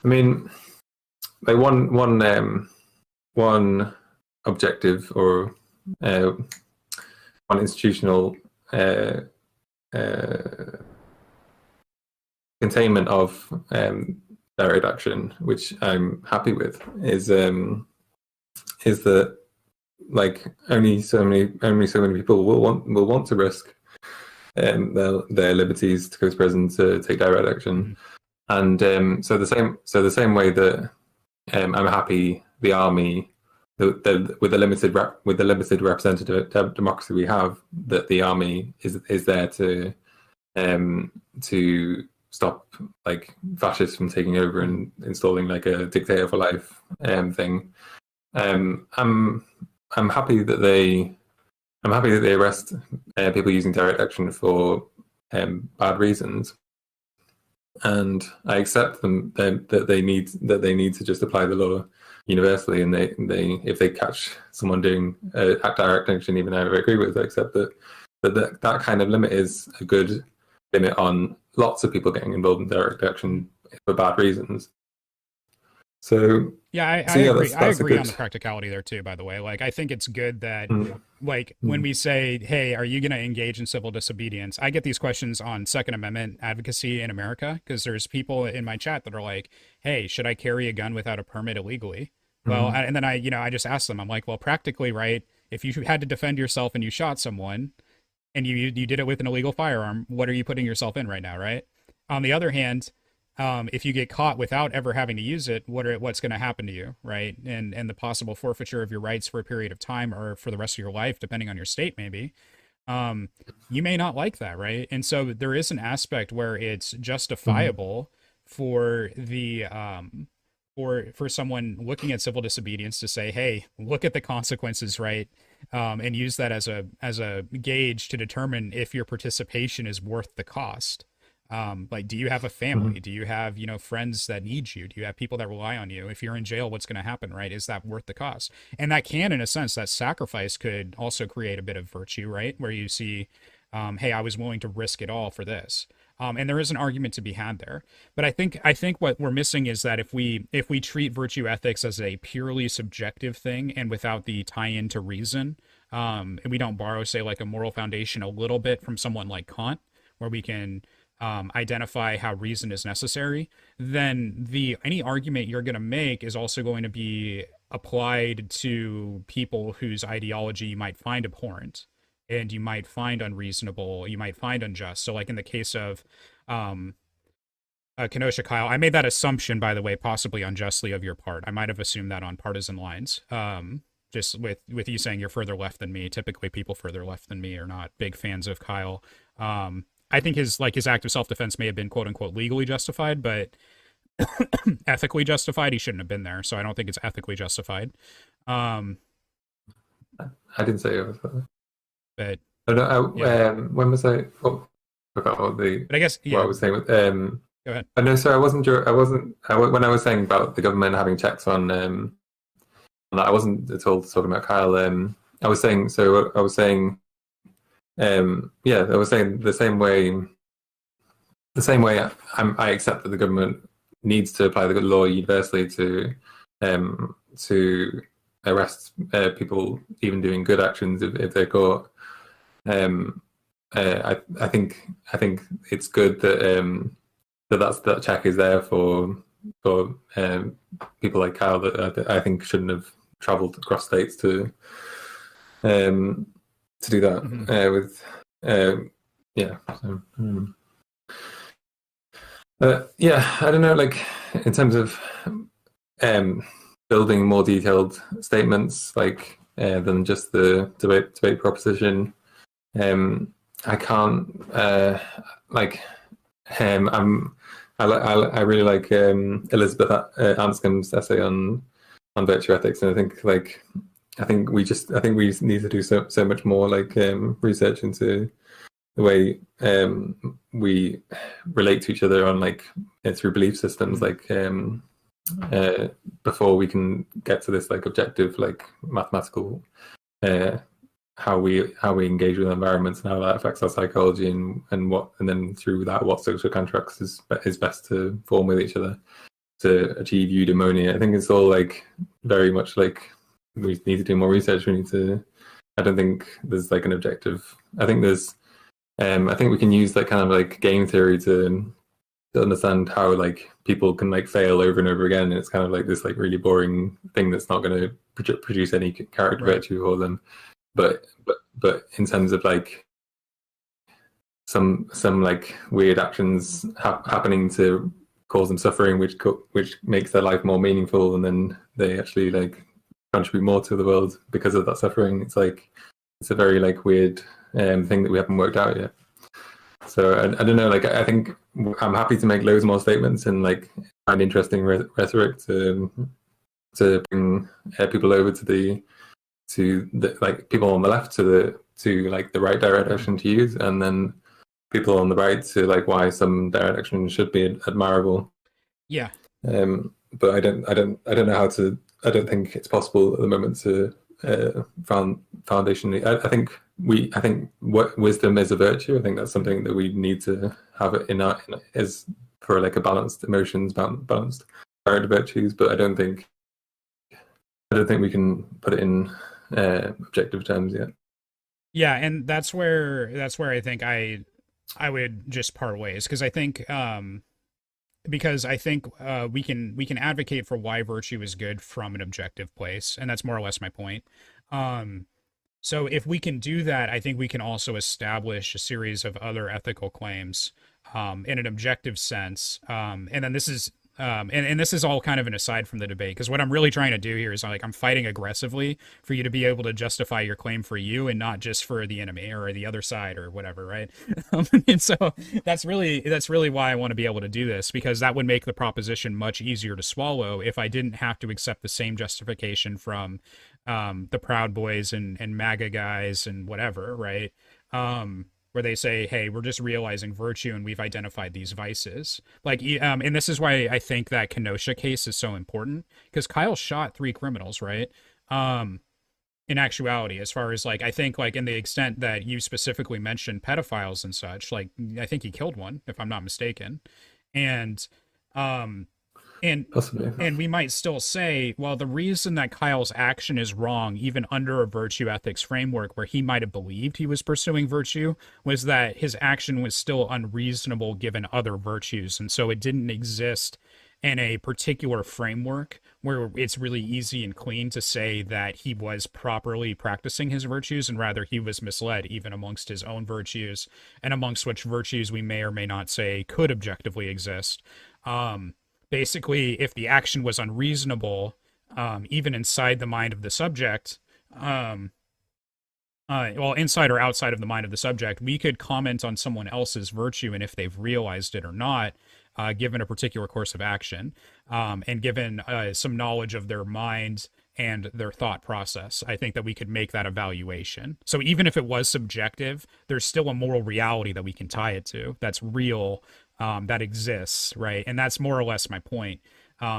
mean, like one objective or one institutional containment of direct action, which I'm happy with, is that like only so many people will want to risk their liberties to go to prison to take direct action, and so the same way that I'm happy the army, with the limited representative democracy we have, that the army is there to stop like fascists from taking over and installing like a dictator for life thing. I'm happy that they arrest people using direct action for bad reasons, and I accept them that they need to just apply the law universally, and they if they catch someone doing direct action, even I agree with, I accept that kind of limit is a good limit on lots of people getting involved in direct action for bad reasons. So yeah, I agree. I agree on the practicality there too, by the way. Like, I think it's good that when we say, hey, are you going to engage in civil disobedience? I get these questions on Second Amendment advocacy in America, because there's people in my chat that are like, hey, should I carry a gun without a permit illegally? Well, and then I just ask them, I'm like, well, practically, right, if you had to defend yourself and you shot someone and you did it with an illegal firearm, what are you putting yourself in right now, right? On the other hand, if you get caught without ever having to use it, what's going to happen to you, right? And the possible forfeiture of your rights for a period of time or for the rest of your life, depending on your state, maybe. You may not like that, right? And so there is an aspect where it's justifiable for the for someone looking at civil disobedience to say, hey, look at the consequences, right? And use that as a gauge to determine if your participation is worth the cost. Like, do you have a family? Do you have, friends that need you? Do you have people that rely on you? If you're in jail, what's going to happen, right? Is that worth the cost? And that can, in a sense, that sacrifice could also create a bit of virtue, right? Where you see, hey, I was willing to risk it all for this. And there is an argument to be had there. But I think what we're missing is that if we treat virtue ethics as a purely subjective thing and without the tie-in to reason, and we don't borrow, say, like a moral foundation a little bit from someone like Kant, where we can identify how reason is necessary, then any argument you're going to make is also going to be applied to people whose ideology you might find abhorrent and you might find unreasonable, you might find unjust. So like in the case of Kenosha Kyle, I made that assumption, by the way, possibly unjustly of your part. I might have assumed that on partisan lines. Just with you saying you're further left than me. Typically people further left than me are not big fans of Kyle. I think his act of self-defense may have been quote unquote legally justified, but ethically justified, he shouldn't have been there. So I don't think it's ethically justified. I didn't say it was that. But when was I? Oh, I forgot what but I guess what I was saying. With, go ahead. No, sorry, I wasn't. When I was saying about the government having checks on that, I wasn't at all talking about Kyle. I was saying. So I was saying. I was saying the same way. I accept that the government needs to apply the law universally to arrest people even doing good actions if they're caught. I think it's good that that check is there for people like Kyle that I think shouldn't have travelled across states to do that I don't know, like in terms of building more detailed statements like than just the debate proposition. I can't I really like Elizabeth Anscombe's essay on virtue ethics, and I think we need to do so much more research into the way we relate to each other on through belief systems, before we can get to this objective mathematical how we engage with environments and how that affects our psychology, and then through that what social contracts is best to form with each other to achieve eudaimonia. I think it's all very much we need to do more research. I don't think there's an objective. I think we can use game theory to understand how people can fail over and over again, and it's kind of this really boring thing that's not going to produce any character virtue for them. But in terms of some weird actions happening to cause them suffering, which makes their life more meaningful, and then they actually contribute more to the world because of that suffering. It's a very weird thing that we haven't worked out yet. So I don't know. I think I'm happy to make loads more statements and find interesting rhetoric to bring people over to the people on the left to the right direction to use, and then people on the right to why some direction should be admirable. Yeah. But I don't know how to. I don't think it's possible at the moment to foundationally. I think what wisdom is a virtue. I think that's something that we need to have it is for a balanced emotions, balanced character virtues. But I don't think we can put it in objective terms yet. Yeah, and that's where I think I would just part ways, because I think we can advocate for why virtue is good from an objective place, and that's more or less my point. So if we can do that, I think we can also establish a series of other ethical claims in an objective sense. And then this is and this is all kind of an aside from the debate, because what I'm really trying to do here is I'm fighting aggressively for you to be able to justify your claim for you and not just for the enemy or the other side or whatever, right? And so that's really why I want to be able to do this, because that would make the proposition much easier to swallow if I didn't have to accept the same justification from the Proud Boys and MAGA guys and whatever, right? Where they say, hey, we're just realizing virtue and we've identified these vices. And this is why I think that Kenosha case is so important, because Kyle shot 3 criminals, right? In actuality, as far as I think in the extent that you specifically mentioned pedophiles and such, I think he killed one, if I'm not mistaken. And Possibly. And we might still say, well, the reason that Kyle's action is wrong, even under a virtue ethics framework where he might have believed he was pursuing virtue, was that his action was still unreasonable given other virtues. And so it didn't exist in a particular framework where it's really easy and clean to say that he was properly practicing his virtues, and rather he was misled even amongst his own virtues, and amongst which virtues we may or may not say could objectively exist. Basically, if the action was unreasonable, even inside the mind of the subject, inside or outside of the mind of the subject, we could comment on someone else's virtue and if they've realized it or not, given a particular course of action, and given some knowledge of their mind and their thought process. I think that we could make that evaluation. So even if it was subjective, there's still a moral reality that we can tie it to, that's real, that exists, right? And that's more or less my point.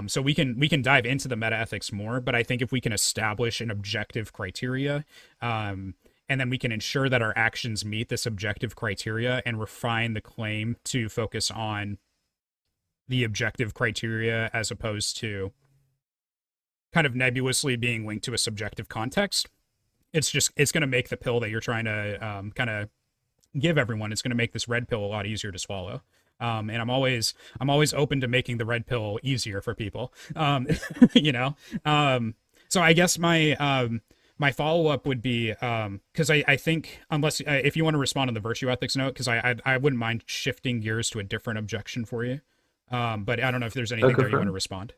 So we can dive into the meta ethics more, but I think if we can establish an objective criteria, and then we can ensure that our actions meet this objective criteria and refine the claim to focus on the objective criteria as opposed to kind of nebulously being linked to a subjective context, it's going to make the pill that you're trying to kind of give everyone, it's going to make this red pill a lot easier to swallow. And I'm always open to making the red pill easier for people. So I guess my follow-up would be, because I think, unless if you want to respond on the virtue ethics note, because I wouldn't mind shifting gears to a different objection for you. But I don't know if there's anything there you want to respond.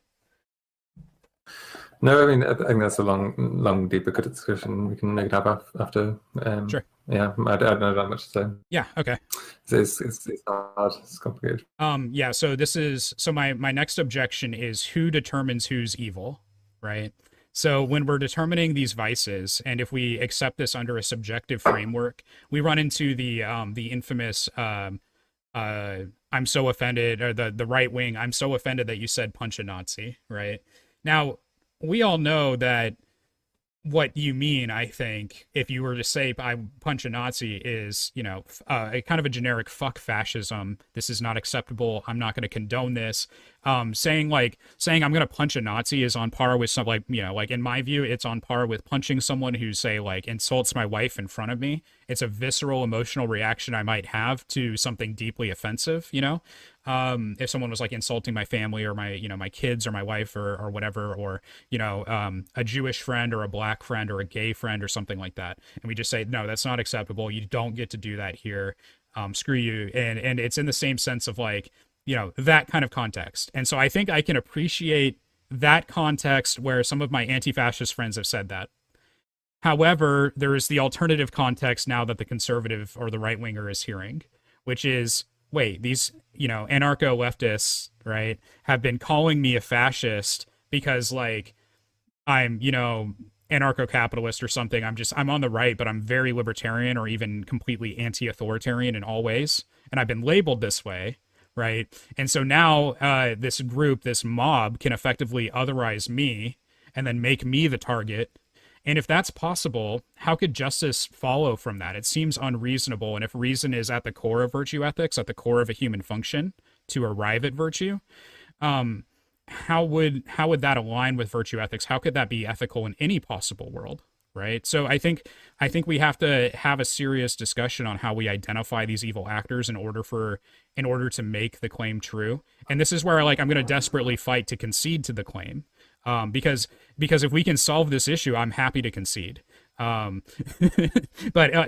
No, I mean, I think that's a long, deeper good discussion. We can make it up after. Sure. Yeah, I don't know that much to say. Yeah. Okay. It's hard. It's complicated. Yeah. So my next objection is who determines who's evil, right? So when we're determining these vices, and if we accept this under a subjective framework, we run into the infamous I'm so offended, or the right wing, I'm so offended that you said punch a Nazi, right? Now, we all know that what you mean, I think, if you were to say I punch a Nazi is, a kind of a generic fuck fascism. This is not acceptable. I'm not going to condone this. Saying I'm going to punch a Nazi is on par with some, like in my view, it's on par with punching someone who, say, like, insults my wife in front of me. It's a visceral emotional reaction I might have to something deeply offensive, if someone was like insulting my family or my kids or my wife or whatever, or a Jewish friend or a black friend or a gay friend or something like that, and we just say, no, that's not acceptable, you don't get to do that here, screw you. And it's in the same sense of, like, that kind of context. And so I think I can appreciate that context where some of my anti-fascist friends have said that. However, there is the alternative context now that the conservative or the right-winger is hearing, which is, wait, these, anarcho-leftists, right, have been calling me a fascist because, like, I'm, anarcho-capitalist or something. I'm on the right, but I'm very libertarian or even completely anti-authoritarian in all ways. And I've been labeled this way, right? And so now this group, this mob, can effectively otherize me and then make me the target. And if that's possible, how could justice follow from that? It seems unreasonable. And if reason is at the core of virtue ethics, at the core of a human function to arrive at virtue, how would that align with virtue ethics? How could that be ethical in any possible world? Right. So I think we have to have a serious discussion on how we identify these evil actors in order to make the claim true. And this is where, like, I'm going to desperately fight to concede to the claim. Because if we can solve this issue, I'm happy to concede. But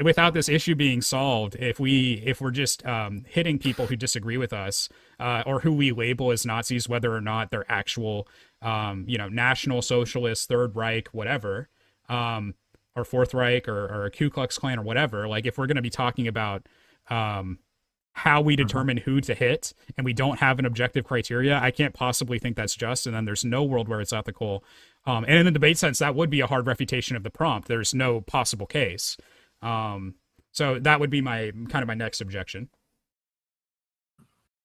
without this issue being solved, if we're just hitting people who disagree with us, or who we label as Nazis, whether or not they're actual, National Socialists, Third Reich, whatever, or Fourth Reich, or a Ku Klux Klan or whatever, like, if we're going to be talking about how we determine who to hit, and we don't have an objective criteria, I can't possibly think that's just. And then there's no world where it's ethical. And in the debate sense, that would be a hard refutation of the prompt. There's no possible case. So that would be my next objection.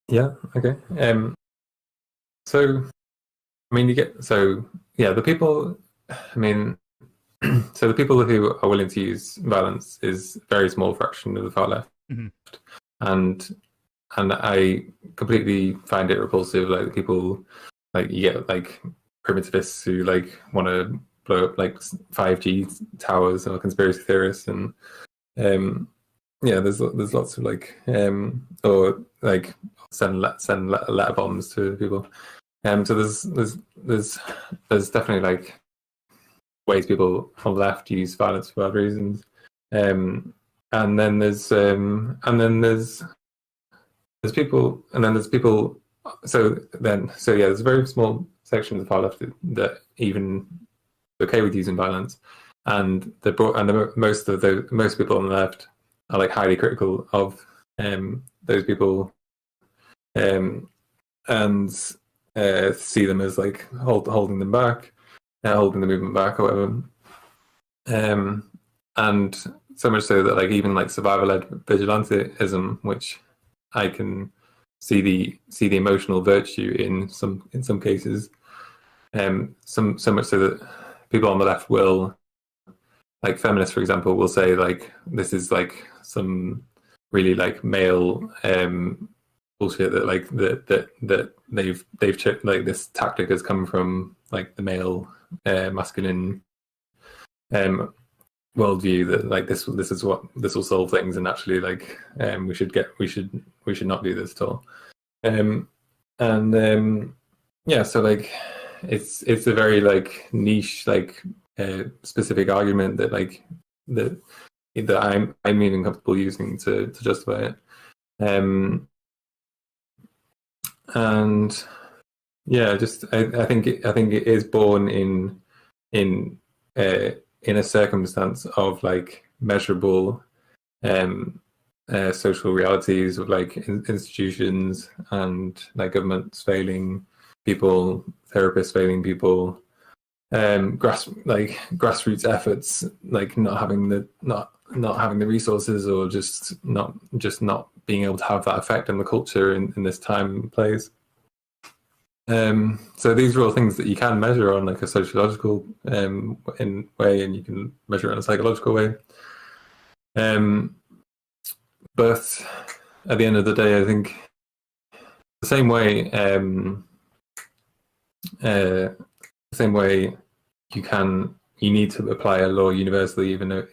Yeah. Okay. So, I mean, the people. I mean, so the people who are willing to use violence is a very small fraction of the far left. Mm-hmm. And I completely find it repulsive. Like, the people, like, you get, like, primitivists who, like, want to blow up, like, 5G towers, or conspiracy theorists, and there's lots of, like, or, like, send letter bombs to people. So there's definitely, like, ways people on the left use violence for bad reasons. And then there's people. So there's a very small section of the far left that even okay with using violence, and most people on the left are, like, highly critical of those people, and see them as, like, holding them back, holding the movement back, or whatever. And so much so that, like, even, like, survivor-led vigilantism, which I can see the emotional virtue in some cases, so much so that people on the left will, like, feminists, for example, will say, like, this is, like, some really, like, male bullshit, that, like, that they've checked, like, this tactic has come from, like, the male masculine worldview, that, like, this will solve things, and actually, like, we should not do this at all. So, like, it's a very, like, niche, like, specific argument that, like, that I'm even comfortable using to justify it. And yeah, I think it is born in in a circumstance of like measurable social realities of like institutions and like governments failing people, therapists failing people, grassroots efforts like not having the resources, or just not being able to have that effect on the culture in this time and place. So these are all things that you can measure on like a sociological way, and you can measure it in a psychological way. But at the end of the day, I think the same way you need to apply a law universally, even if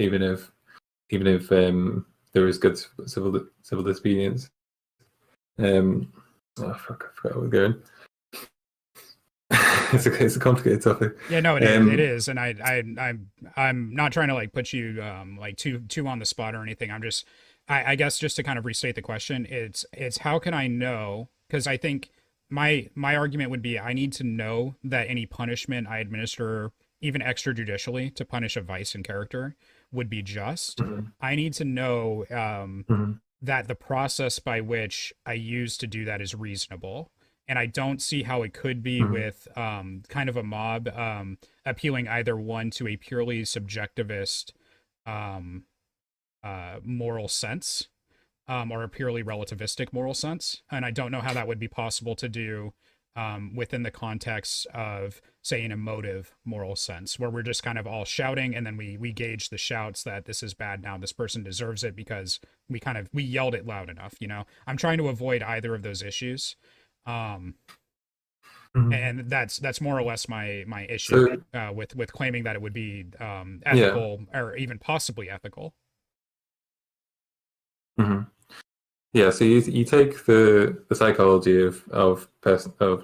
there is good civil disobedience. I forgot where we're going. It's a complicated topic. Yeah, no, it is, and I'm not trying to like put you like too on the spot or anything. I guess just to kind of restate the question, it's how can I know? Because I think my argument would be I need to know that any punishment I administer, even extrajudicially, to punish a vice in character would be just. Mm-hmm. I need to know Mm-hmm. that the process by which I use to do that is reasonable. And I don't see how it could be Mm-hmm. with kind of a mob appealing either one to a purely subjectivist moral sense or a purely relativistic moral sense. And I don't know how that would be possible to do within the context of, say, an emotive moral sense, where we're just kind of all shouting, and then we gauge the shouts that this is bad now, this person deserves it because we yelled it loud enough. I'm trying to avoid either of those issues. Mm-hmm. And that's more or less my issue with claiming that it would be ethical or even possibly ethical. Mm-hmm. Yeah, so you take the psychology of personal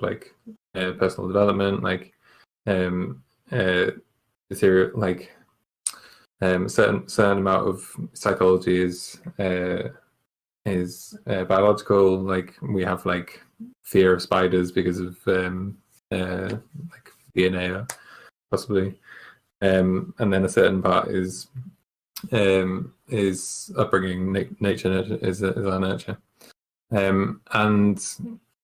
development, like material, like certain amount of psychology is biological. Like we have like fear of spiders because of like DNA possibly, and then a certain part is upbringing, nature is our nurture, and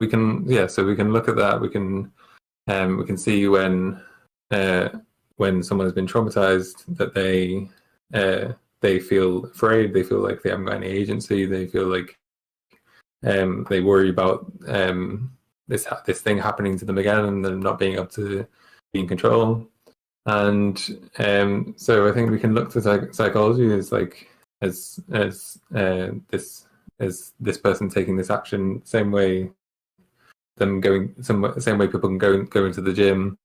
we can look at that. We can see when someone has been traumatized, that they feel afraid, they feel like they haven't got any agency, they feel like they worry about this thing happening to them again and them not being able to be in control. And so I think we can look to psychology as like as this person taking this action, same way people can go into the gym,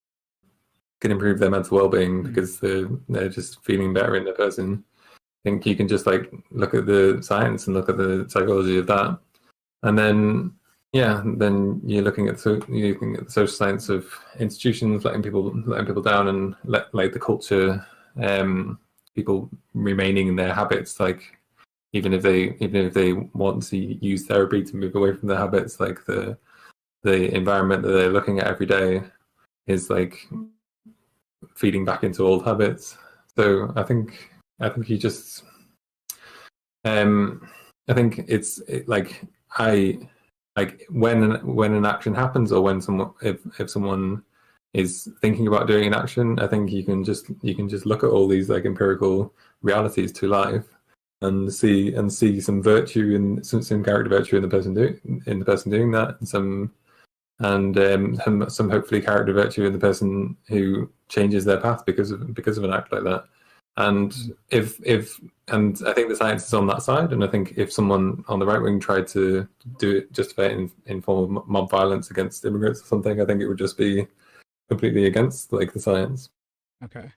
can improve their mental well-being because they're just feeling better in their person. I think you can just like look at the science and look at the psychology of that, and then you're looking at the social science of institutions letting people down, and like the culture, people remaining in their habits, like even if they want to use therapy to move away from their habits, like the environment that they're looking at every day is like feeding back into old habits. So I think you just I think like when an action happens, or when if someone is thinking about doing an action, I think you can just look at all these like empirical realities to life and see some virtue and some character virtue in the person doing that, and some hopefully character virtue in the person who changes their path because of an act like that. And and I think the science is on that side, and I think if someone on the right wing tried to do it, justify it in form of mob violence against immigrants or something, I think it would just be completely against like the science. Okay.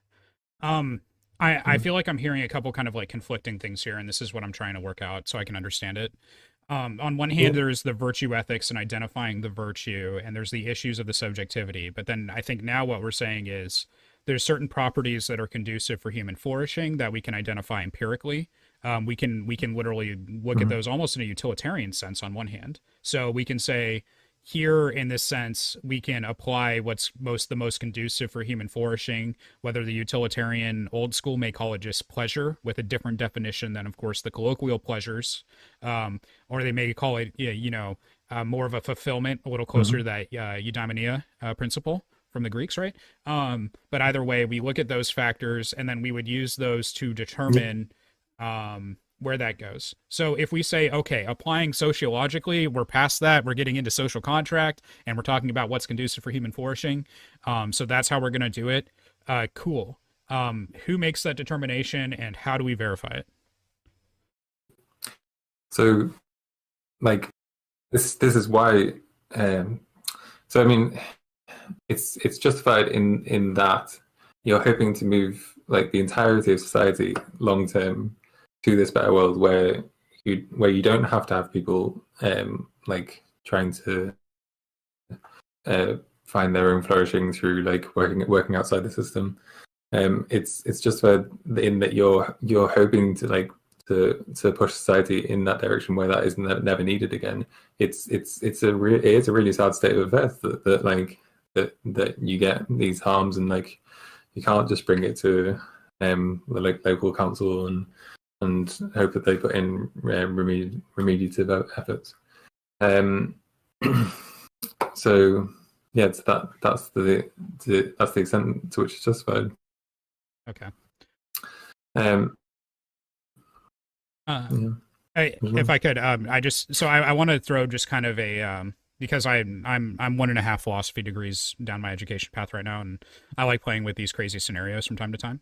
I feel like I'm hearing a couple kind of like conflicting things here, and this is what I'm trying to work out so I can understand it. On one hand, there's the virtue ethics and identifying the virtue, and there's the issues of the subjectivity. But then I think now what we're saying is there's certain properties that are conducive for human flourishing that we can identify empirically. We can literally look at those almost in a utilitarian sense on one hand. So we can say here, in this sense, we can apply what's the most conducive for human flourishing, whether the utilitarian old school may call it just pleasure, with a different definition than, of course, the colloquial pleasures, or they may call it, more of a fulfillment, a little closer to that eudaimonia principle from the Greeks, right? But either way, we look at those factors, and then we would use those to determine where that goes. So if we say, okay, applying sociologically, we're past that, we're getting into social contract, and we're talking about what's conducive for human flourishing. So that's how we're going to do it. Cool. Who makes that determination, and how do we verify it? So, like, this is why. So I mean, it's justified in that you're hoping to move like the entirety of society long term to this better world where you don't have to have people like trying to find their own flourishing through like working outside the system. It's justified in that you're hoping to like to push society in that direction where that is never needed again. It is a really sad state of affairs that you get these harms, and like you can't just bring it to the like local council and hope that they put in remediative efforts. So yeah, that's the extent to which it's justified. Okay. Yeah. If I could, I want to throw just kind of a because I'm 1.5 philosophy degrees down my education path right now, and I like playing with these crazy scenarios from time to time.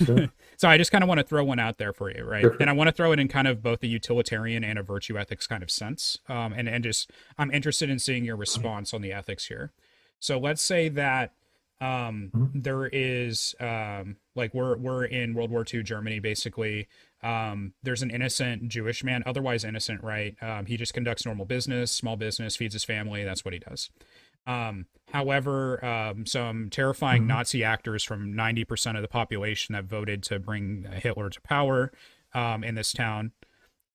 Sure. So I just kind of want to throw one out there for you, right? Sure. And I want to throw it in kind of both a utilitarian and a virtue ethics kind of sense. And just I'm interested in seeing your response on the ethics here. So let's say that there is like we're in World War II Germany, basically. There's an innocent Jewish man, otherwise innocent, right? He just conducts normal business, small business, feeds his family. That's what he does. However, some terrifying Nazi actors from 90% of the population that voted to bring Hitler to power in this town,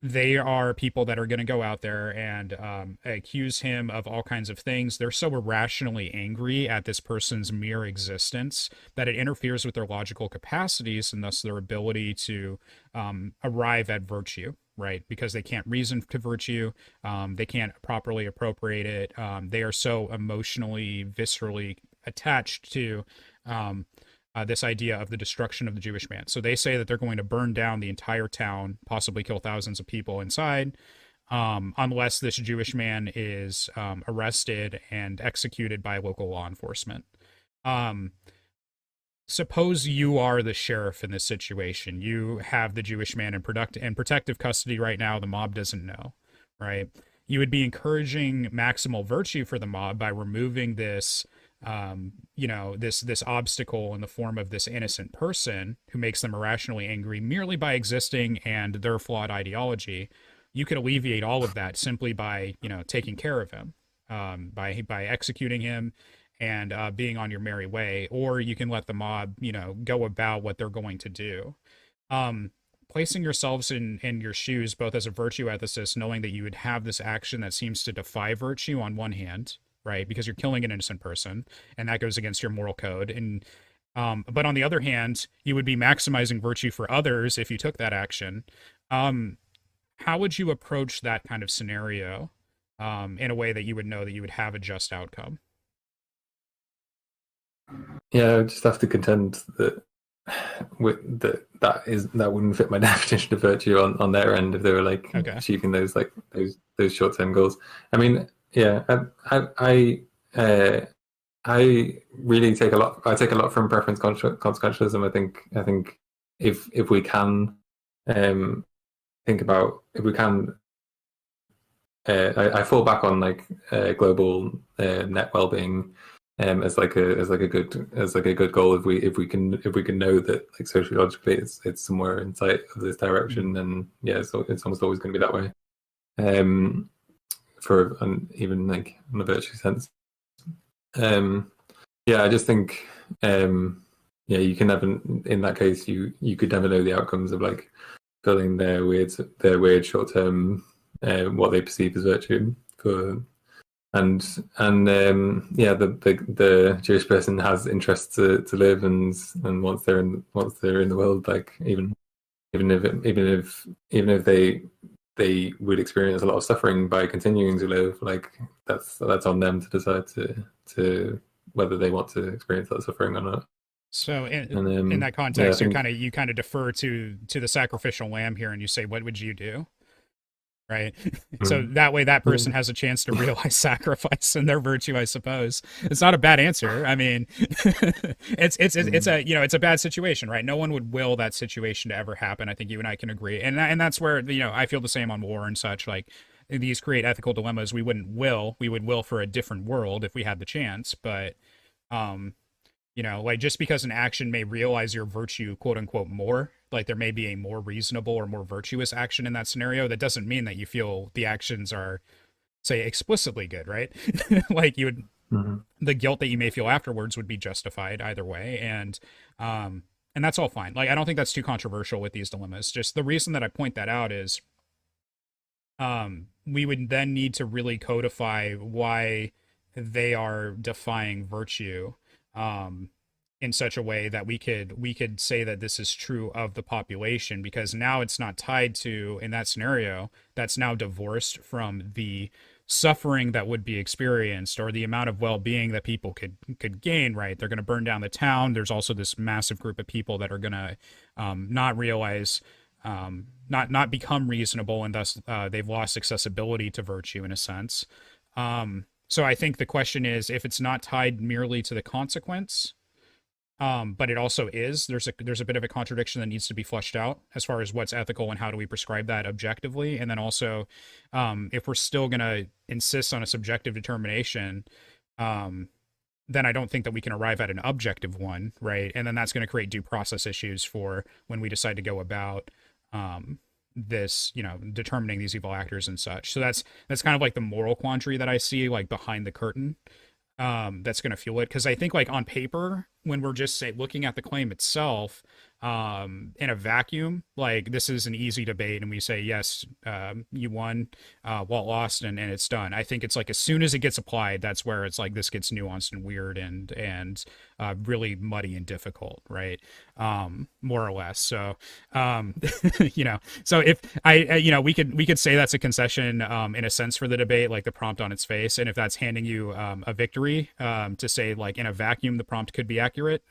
they are people that are going to go out there and accuse him of all kinds of things. They're so irrationally angry at this person's mere existence that it interferes with their logical capacities and thus their ability to arrive at virtue, right? Because they can't reason to virtue. They can't properly appropriate it. They are so emotionally, viscerally attached to this idea of the destruction of the Jewish man. So they say that they're going to burn down the entire town, possibly kill thousands of people inside, unless this Jewish man is arrested and executed by local law enforcement. Suppose you are the sheriff in this situation. You have the Jewish man in protective custody right now. The mob doesn't know, right? You would be encouraging maximal virtue for the mob by removing this this obstacle in the form of this innocent person who makes them irrationally angry merely by existing and their flawed ideology. You could alleviate all of that simply by, taking care of him, by executing him and being on your merry way, or you can let the mob, go about what they're going to do. Placing yourselves in your shoes, both as a virtue ethicist, knowing that you would have this action that seems to defy virtue on one hand, right? Because you're killing an innocent person, and that goes against your moral code. And but on the other hand, you would be maximizing virtue for others if you took that action. How would you approach that kind of scenario in a way that you would know that you would have a just outcome? Yeah, I just have to contend that that wouldn't fit my definition of virtue on their end if they were like achieving those short-term goals. I mean, yeah, I really take a lot. I take a lot from preference consequentialism. I think if we can think about if we can, I fall back on like global net well-being as like a good goal. If we can know that like sociologically it's somewhere in sight of this direction, then yeah, so it's almost always going to be that way. For even like in a virtue sense. I just think you can never, in that case, you could never know the outcomes of like filling their weird short term what they perceive as virtue for yeah, the Jewish person has interest to live, and once they're in the world, like even if they would experience a lot of suffering by continuing to live, like that's on them to decide to whether they want to experience that suffering or not. So And in that yeah, I context, think you kind of defer to the sacrificial lamb here, and you say, what would you do? Right. So that way that person has a chance to realize sacrifice and their virtue, I suppose. It's not a bad answer. I mean, it's a, you know, it's a bad situation, right? No one would will that situation to ever happen. I think you and I can agree. And that's where, you know, I feel the same on war and such. Like, these create ethical dilemmas we would will for a different world if we had the chance. But you know, like, just because an action may realize your virtue, quote unquote, more, like there may be a more reasonable or more virtuous action in that scenario, that doesn't mean that you feel the actions are, say, explicitly good, right? Like, you would, the guilt that you may feel afterwards would be justified either way. And that's all fine. Like, I don't think that's too controversial with these dilemmas. Just the reason that I point that out is, we would then need to really codify why they are defying virtue in such a way that we could say that this is true of the population, because now it's not tied to, in that scenario, that's now divorced from the suffering that would be experienced or the amount of well-being that people could gain, right? They're going to burn down the town. There's also this massive group of people that are going to not realize, not become reasonable, and thus they've lost accessibility to virtue in a sense. So I think the question is, if it's not tied merely to the consequence, but it also is, there's a bit of a contradiction that needs to be fleshed out as far as what's ethical and how do we prescribe that objectively. And then also, if we're still going to insist on a subjective determination, then I don't think that we can arrive at an objective one, right? And then that's going to create due process issues for when we decide to go about this, you know, determining these evil actors and such. So that's kind of like the moral quandary that I see, like, behind the curtain, that's going to fuel it. Because I think, like, on paper, when we're just looking at the claim itself, in a vacuum, like, this is an easy debate, and we say, yes, you won, Walt lost, and it's done. I think it's like, as soon as it gets applied, that's where it's like this gets nuanced and weird and really muddy and difficult, right? More or less. So, you know, so if you know, we could say that's a concession, in a sense, for the debate, like the prompt on its face. And if that's handing you a victory, to say, like, in a vacuum, the prompt could be accurate,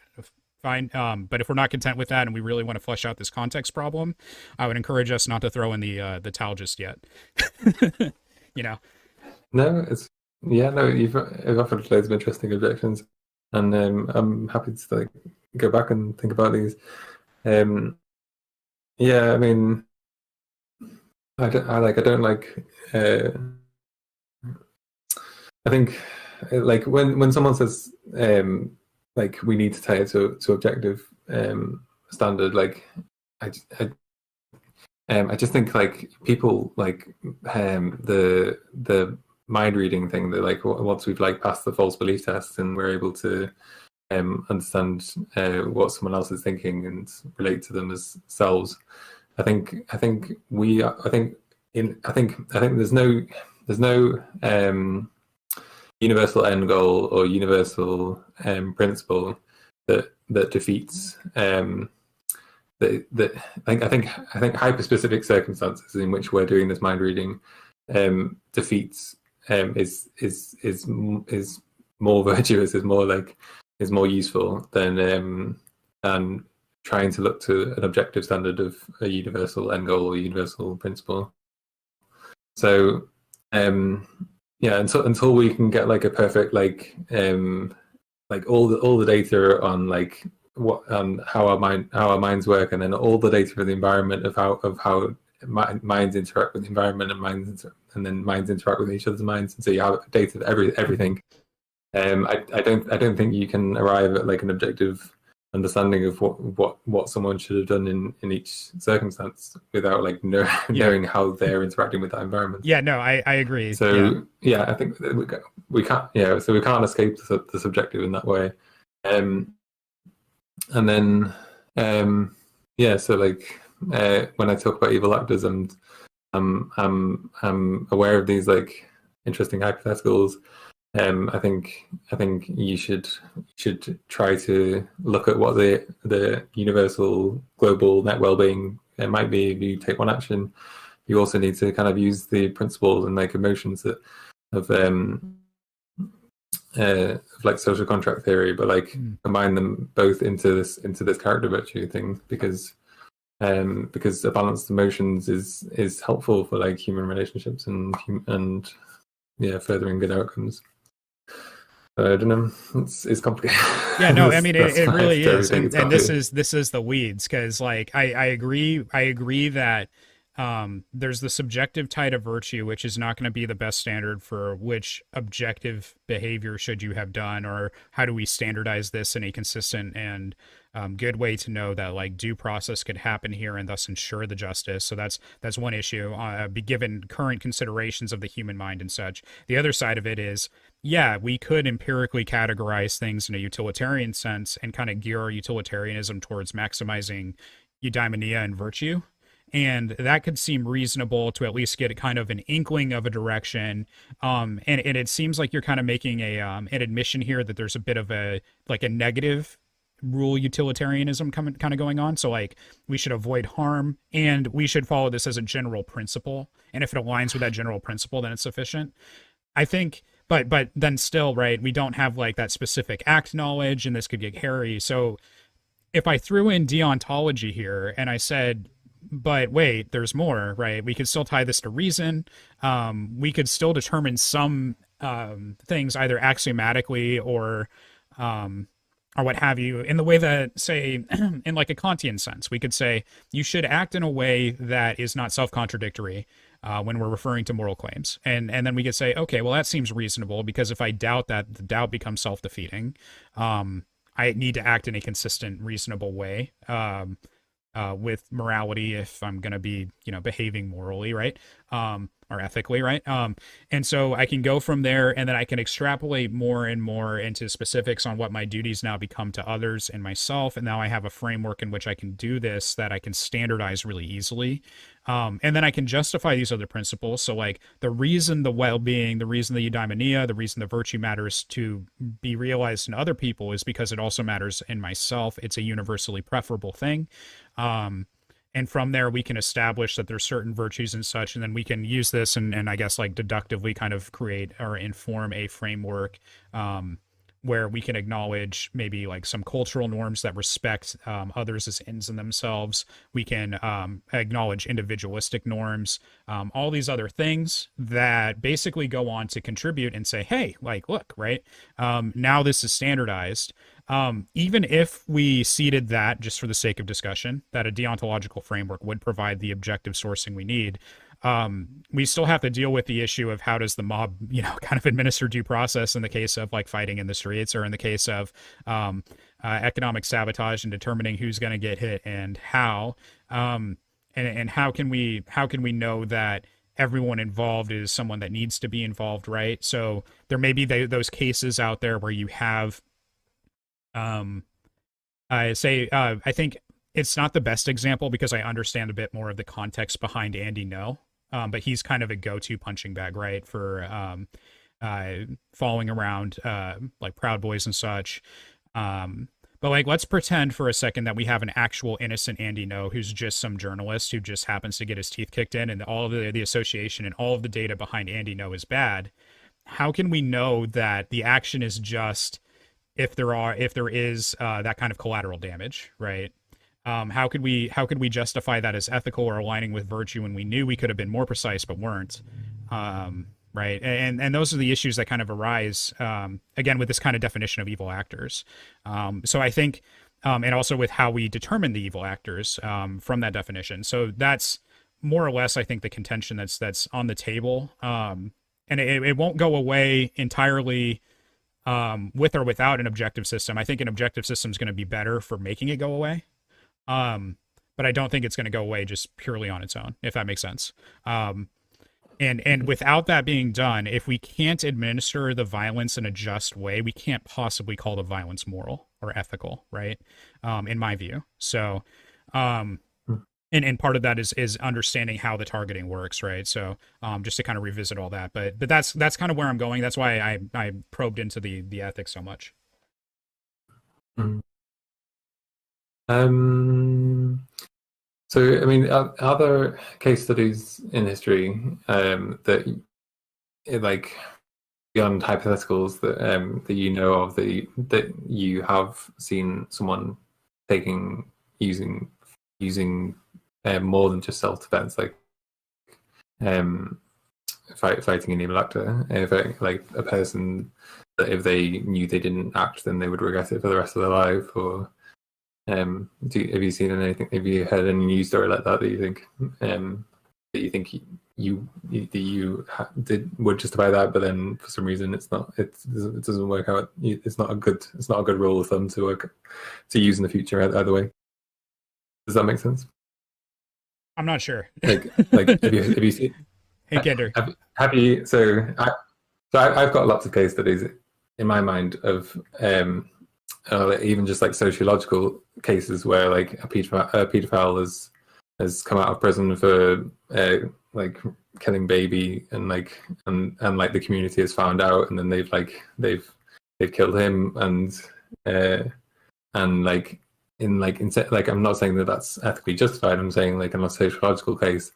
fine. But if we're not content with that and we really want to flesh out this context problem, I would encourage us not to throw in the towel just yet. You know? No, you've offered loads of interesting objections, and I'm happy to, like, go back and think about these. Yeah, I mean, I don't like. I think, like, when someone says, like, we need to tie it to objective standard, like, I just think, like, people, like, the mind reading thing, that, like, once we've, like, passed the false belief test and we're able to understand what someone else is thinking and relate to them as selves, I think there's no universal end goal or universal principle that defeats I think hyper-specific circumstances in which we're doing this mind reading defeats is more virtuous, is more useful than trying to look to an objective standard of a universal end goal or universal principle. So yeah, until we can get, like, a perfect, like all the data on, like, how our minds work, and then all the data for the environment of how minds interact with the environment, and then minds interact with each other's minds, and so you have data of everything. I don't think you can arrive at, like, an objective understanding of what someone should have done in each circumstance without, like, knowing how they're interacting with that environment. Yeah, no, I agree. So yeah, I think we can't. Yeah, so we can't escape the subjective in that way. And then yeah, so, like, when I talk about evil actors, I'm aware of these, like, interesting hypotheticals. I think you should try to look at what the universal global net well-being might be if you take one action. You also need to kind of use the principles and like emotions that of like social contract theory, but like combine them both into this character virtue thing, because a balanced emotions is helpful for like human relationships and furthering good outcomes. I don't know. It's complicated. Yeah, no, I mean it really is, and this is the weeds, because like I agree that there's the subjective type of virtue, which is not going to be the best standard for which objective behavior should you have done, or how do we standardize this in a consistent and good way to know that like due process could happen here and thus ensure the justice. So that's one issue, be given current considerations of the human mind and such. The other side of it is, yeah, we could empirically categorize things in a utilitarian sense and kind of gear our utilitarianism towards maximizing eudaimonia and virtue. And that could seem reasonable to at least get kind of an inkling of a direction. And it seems like you're kind of making an admission here that there's a bit of a negative rule utilitarianism kind of going on. So like we should avoid harm and we should follow this as a general principle. And if it aligns with that general principle, then it's sufficient. I think, but then still, right, we don't have like that specific act knowledge, and this could get hairy. So if I threw in deontology here and I said, but wait, there's more, right? We could still tie this to reason. We could still determine some things either axiomatically or what have you, in the way that, say, in like a Kantian sense, we could say you should act in a way that is not self-contradictory when we're referring to moral claims. And then we could say, okay, well, that seems reasonable, because if I doubt that, the doubt becomes self-defeating. I need to act in a consistent, reasonable way with morality if I'm going to be, behaving morally, right? Or ethically, right? And so I can go from there, and then I can extrapolate more and more into specifics on what my duties now become to others and myself. And now I have a framework in which I can do this that I can standardize really easily. And then I can justify these other principles. So like the reason the well-being, the reason the eudaimonia, the reason the virtue matters to be realized in other people is because it also matters in myself. It's a universally preferable thing. And from there, we can establish that there's certain virtues and such, and then we can use this and I guess like deductively kind of create or inform a framework where we can acknowledge maybe like some cultural norms that respect others as ends in themselves. We can acknowledge individualistic norms, all these other things that basically go on to contribute and say, hey, like, look, right, now this is standardized. Even if we ceded that, just for the sake of discussion, that a deontological framework would provide the objective sourcing we need, we still have to deal with the issue of how does the mob, kind of administer due process in the case of like fighting in the streets, or in the case of economic sabotage and determining who's going to get hit and how, and how can we know that everyone involved is someone that needs to be involved, right? So there may be those cases out there where you have I think it's not the best example because I understand a bit more of the context behind Andy No, but he's kind of a go-to punching bag, right, for following around like Proud Boys and such. But like, let's pretend for a second that we have an actual innocent Andy No who's just some journalist who just happens to get his teeth kicked in, and all of the association and all of the data behind Andy No is bad. How can we know that the action is just if there is that kind of collateral damage, right? How could we justify that as ethical or aligning with virtue when we knew we could have been more precise but weren't, right? And those are the issues that kind of arise again with this kind of definition of evil actors. So I think, and also with how we determine the evil actors from that definition. So that's more or less, I think, the contention that's on the table, and it won't go away entirely. With or without an objective system. I think an objective system is going to be better for making it go away. But I don't think it's going to go away just purely on its own, if that makes sense. And without that being done, if we can't administer the violence in a just way, we can't possibly call the violence moral or ethical, right? In my view. So, And part of that is understanding how the targeting works, right? So just to kind of revisit all that, but that's kind of where I'm going. That's why I probed into the ethics so much. Mm. So, I mean, are there case studies in history that, like, beyond hypotheticals that you know of, that you have seen someone using more than just self-defense, like um, fighting an evil actor, like a person that if they knew they didn't act, then they would regret it for the rest of their life, or have you seen anything? Have you heard any news story like that you think would justify that, but then for some reason it doesn't work out. It's not a good rule of thumb to use in the future either way. Does that make sense? I'm not sure. Like have you seen? Hey, Gender. Have you? I've got lots of case studies in my mind of even just like sociological cases where like a pedophile has come out of prison for like killing baby, and like the community has found out, and then they've killed him, and like I'm not saying that that's ethically justified. I'm saying like in a sociological case,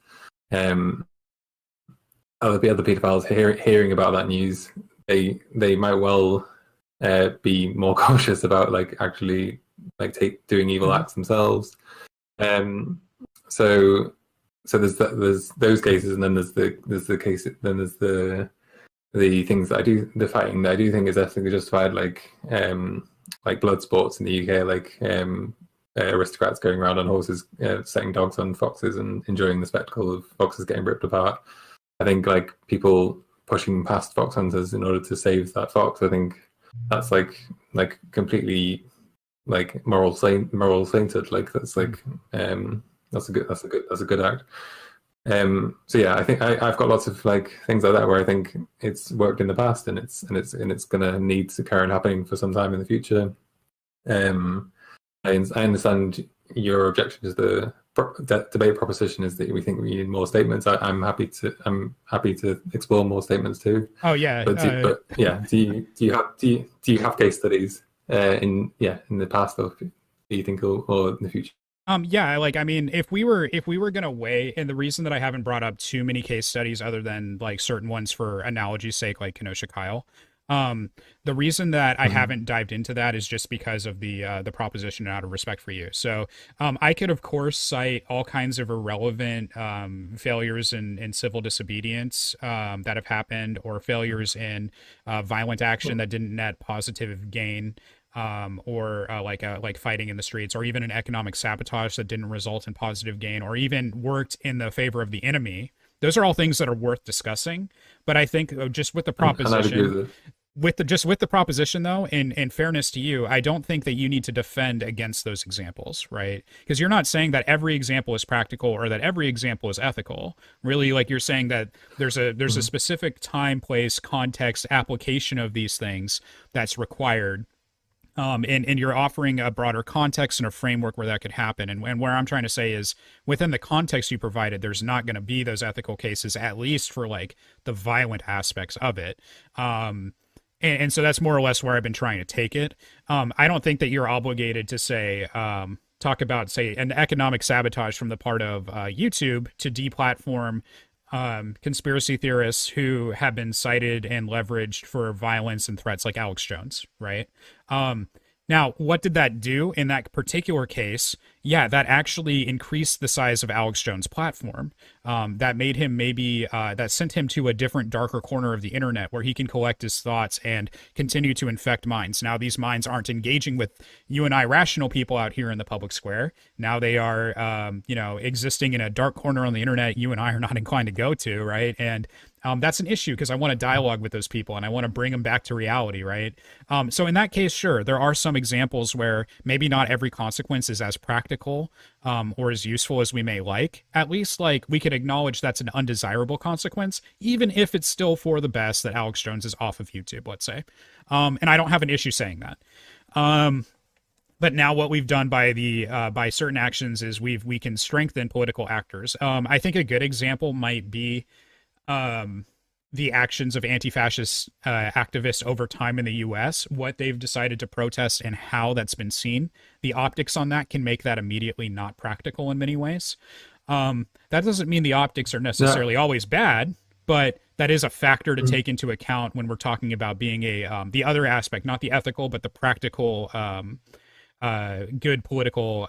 other pedophiles hearing about that news, they might well be more cautious about like actually like doing evil acts themselves. So there's those cases, and then there's the case, then there's the things that the fighting that I do think is ethically justified, like blood sports in the UK, like aristocrats going around on horses, setting dogs on foxes and enjoying the spectacle of foxes getting ripped apart. I think like people pushing past fox hunters in order to save that fox, I think that's like completely like moral sainted. Like that's like that's a good act. So yeah, I think I've got lots of like things like that where I think it's worked in the past, and it's gonna need to carry on happening for some time in the future. I understand your objection to the debate proposition is that we think we need more statements. I'm happy to explore more statements too. Oh yeah, but yeah, do you have case studies in the past, or do you think, or in the future? Yeah, like I mean, if we were gonna weigh, and the reason that I haven't brought up too many case studies other than like certain ones for analogy's sake, like Kenosha Kyle, the reason that I haven't dived into that is just because of the proposition, out of respect for you. So I could of course cite all kinds of irrelevant failures in civil disobedience that have happened, or failures in violent action that didn't net positive gain. Or like fighting in the streets, or even an economic sabotage that didn't result in positive gain, or even worked in the favor of the enemy. Those are all things that are worth discussing. But I think just with the proposition, with the proposition though, in fairness to you, I don't think that you need to defend against those examples, right? Because you're not saying that every example is practical or that every example is ethical. Really, like you're saying that there's a specific time, place, context, application of these things that's required. And you're offering a broader context and a framework where that could happen. And where I'm trying to say is, within the context you provided, there's not going to be those ethical cases, at least for like the violent aspects of it. And so that's more or less where I've been trying to take it. I don't think that you're obligated to say, talk about, say, an economic sabotage from the part of YouTube to deplatform conspiracy theorists who have been cited and leveraged for violence and threats, like Alex Jones, right? Now, what did that do in that particular case? Yeah, that actually increased the size of Alex Jones' platform. That made him that sent him to a different, darker corner of the internet where he can collect his thoughts and continue to infect minds. Now, these minds aren't engaging with you and I, rational people out here in the public square. Now they are, existing in a dark corner on the internet you and I are not inclined to go to, right? And that's an issue, because I want to dialogue with those people and I want to bring them back to reality, right? So in that case, sure, there are some examples where maybe not every consequence is as practical or as useful as we may like. At least, like, we could acknowledge that's an undesirable consequence, even if it's still for the best that Alex Jones is off of YouTube, let's say. And I don't have an issue saying that. But now what we've done by the by certain actions is we can strengthen political actors. I think a good example might be um, the actions of anti-fascist activists over time in the U.S., what they've decided to protest and how that's been seen. The optics on that can make that immediately not practical in many ways. That doesn't mean the optics are No. necessarily always bad, but that is a factor to take into account when we're talking about being a the other aspect, not the ethical, but the practical good political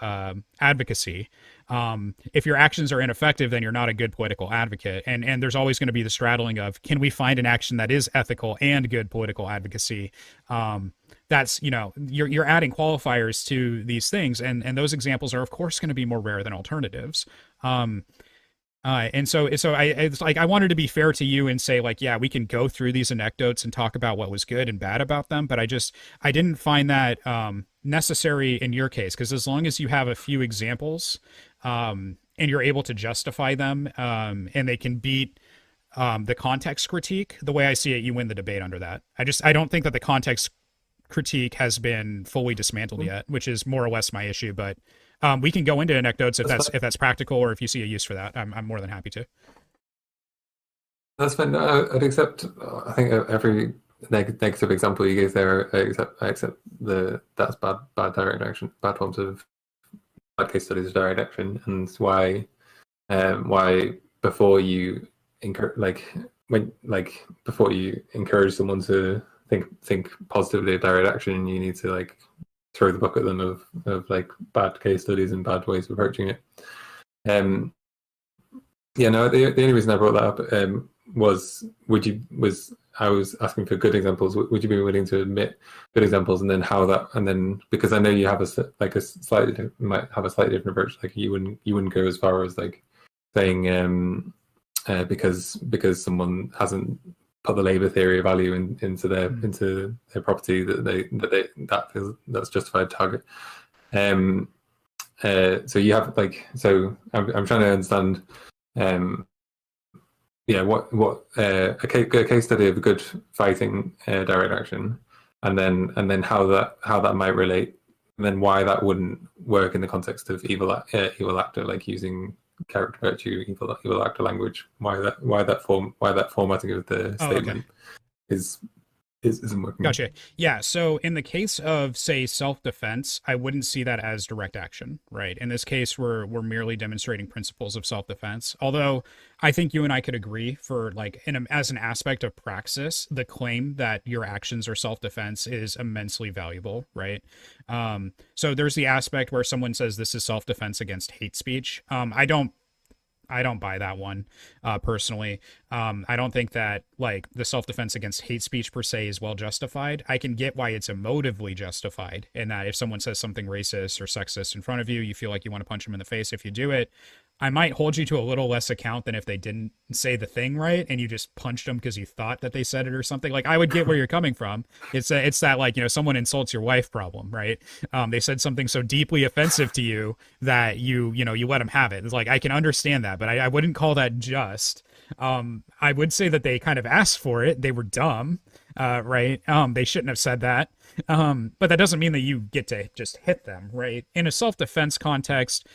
advocacy. If your actions are ineffective, then you're not a good political advocate. And there's always going to be the straddling of, can we find an action that is ethical and good political advocacy? That's, you know, you're adding qualifiers to these things, and those examples are of course going to be more rare than alternatives. And so it's like I wanted to be fair to you and say, like, yeah, we can go through these anecdotes and talk about what was good and bad about them, but I didn't find that necessary in your case, because as long as you have a few examples and you're able to justify them and they can beat the context critique, the way I see it, you win the debate under that. I don't think that the context critique has been fully dismantled yet, which is more or less my issue, but we can go into anecdotes if that's practical, or if you see a use for that. I'm more than happy to. That's fine. I'd accept. I think every negative example you gave there, I accept that's bad direct action, bad forms of bad case studies of direct action, and why before you before you encourage someone to think positively of direct action, you need to like throw the book at them of like bad case studies and bad ways of approaching it. Yeah, no, the only reason I brought that up was I was asking for good examples. Would you be willing to admit good examples, and then because I know you have might have a slightly different approach. Like you wouldn't go as far as like saying because someone hasn't put the labor theory of value into their property that's justified target. So you have I'm trying to understand. What a case study of good fighting direct action, and then how that might relate, and then why that wouldn't work in the context of evil actor, like using character virtue, evil actor language. Why that formatting of the statement isn't working. Gotcha. Yeah. So in the case of, say, self-defense, I wouldn't see that as direct action, right? In this case, we're merely demonstrating principles of self-defense. Although I think you and I could agree for like as an aspect of praxis, the claim that your actions are self-defense is immensely valuable, right? So there's the aspect where someone says this is self-defense against hate speech. I don't buy that one personally. I don't think that like the self-defense against hate speech per se is well justified. I can get why it's emotively justified, in that if someone says something racist or sexist in front of you, you feel like you want to punch them in the face if you do it. I might hold you to a little less account than if they didn't say the thing right and you just punched them because you thought that they said it or something. Like, I would get where you're coming from. It's that, like, you know, someone insults your wife problem, right? They said something so deeply offensive to you that you let them have it. It's like, I can understand that, but I wouldn't call that just. I would say that they kind of asked for it. They were dumb, right? They shouldn't have said that. But that doesn't mean that you get to just hit them, right? In a self-defense context,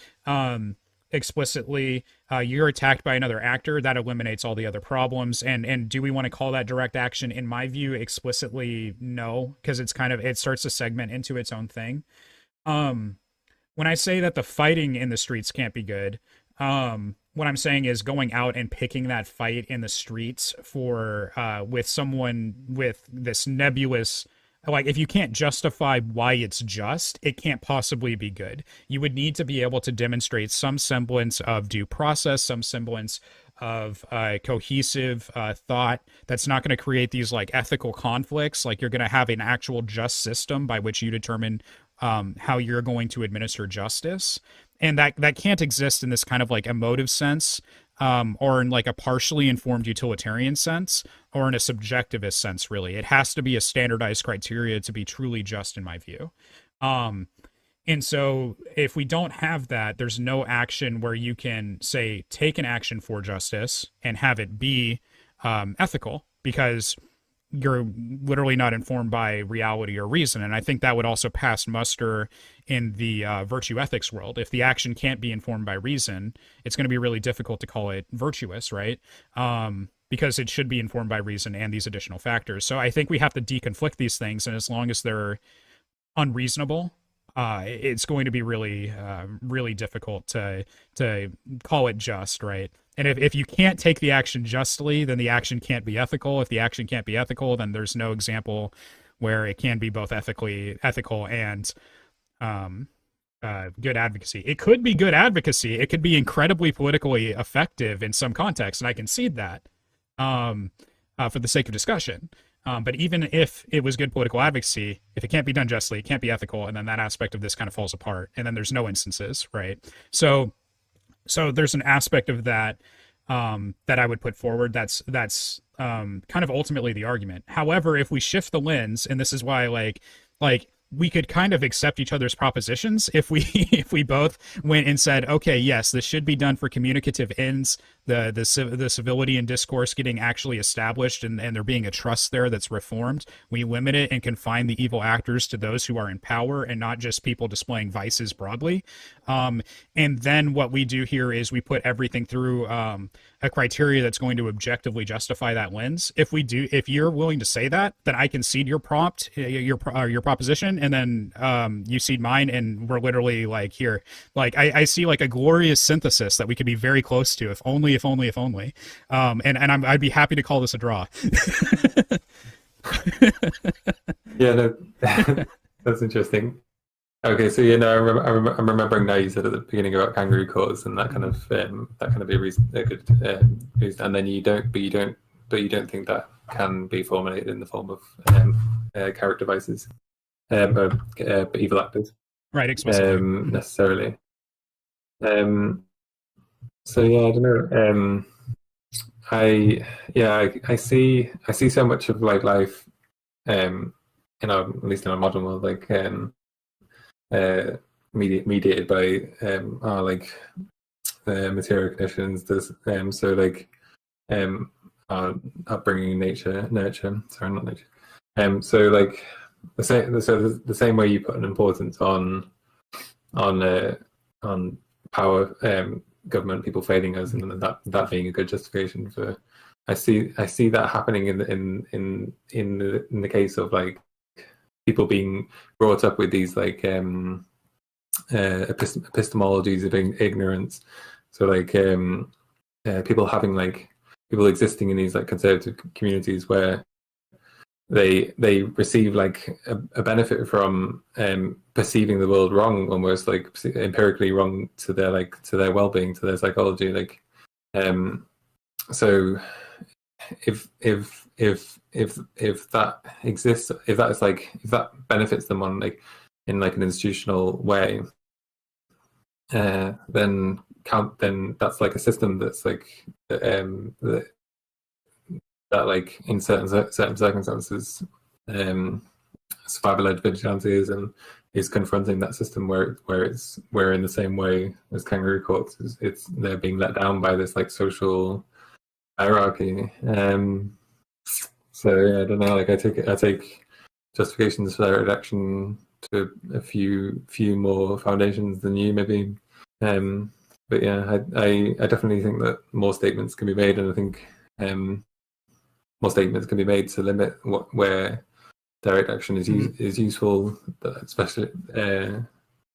explicitly you're attacked by another actor, that eliminates all the other problems. And do we want to call that direct action? In my view, explicitly no, because it starts to segment into its own thing. When I say that the fighting in the streets can't be good, what I'm saying is going out and picking that fight in the streets for with someone with this nebulous, like, if you can't justify why it's just, it can't possibly be good. You would need to be able to demonstrate some semblance of due process, some semblance of cohesive thought that's not going to create these like ethical conflicts. Like, you're going to have an actual just system by which you determine how you're going to administer justice. And that can't exist in this kind of like emotive sense, or in like a partially informed utilitarian sense, or in a subjectivist sense, really. It has to be a standardized criteria to be truly just, in my view. And so if we don't have that, there's no action where you can say, take an action for justice and have it be ethical, because you're literally not informed by reality or reason. And I think that would also pass muster in the virtue ethics world. If the action can't be informed by reason, it's going to be really difficult to call it virtuous, right? Because it should be informed by reason and these additional factors. So I think we have to deconflict these things, and as long as they're unreasonable, it's going to be really, really difficult to call it just, right? And if you can't take the action justly, then the action can't be ethical. If the action can't be ethical, then there's no example where it can be both ethical and good advocacy. It could be good advocacy. It could be incredibly politically effective in some contexts, and I concede that for the sake of discussion. But even if it was good political advocacy, if it can't be done justly, it can't be ethical, and then that aspect of this kind of falls apart, and then there's no instances, right? So there's an aspect of that that I would put forward. That's kind of ultimately the argument. However, if we shift the lens, and this is why like we could kind of accept each other's propositions if we if we both went and said, okay, yes, this should be done for communicative ends, the civility and discourse getting actually established, and there being a trust there that's reformed. We limit it and confine the evil actors to those who are in power and not just people displaying vices broadly. And then what we do here is we put everything through a criteria that's going to objectively justify that lens. If you're willing to say that, then I concede your proposition, and then you cede mine, and we're literally like here. Like I see like a glorious synthesis that we could be very close to, if only. And I'd be happy to call this a draw. Yeah, no, that's interesting. Okay, so I'm remembering now you said at the beginning about kangaroo courts, and that kind of be a reason, a good reason, and then you don't think that can be formulated in the form of character vices, but evil actors, right? Explicitly, necessarily. So yeah, I don't know. I see so much of like life, at least in our modern world, like mediated by material conditions. There's so like upbringing, nurture. Sorry, not nature. So like the same way you put an importance on power, government, people failing us, and that being a good justification for. I see that happening in the case of like people being brought up with these like epistemologies of ignorance. So like people existing in these like conservative communities where they receive like a benefit from perceiving the world wrong, almost like empirically wrong to their well-being, to their psychology. Like so if that exists, if that benefits them on like in like an institutional way, then that's like a system that's like that like in certain circumstances survival-led vigilante is confronting that system where in the same way as kangaroo courts, they're being let down by this like social hierarchy. So yeah, I don't know. Like I take justifications for direct action to a few more foundations than you maybe. But yeah, I definitely think that more statements can be made, and I think more statements can be made to limit where direct action is useful, especially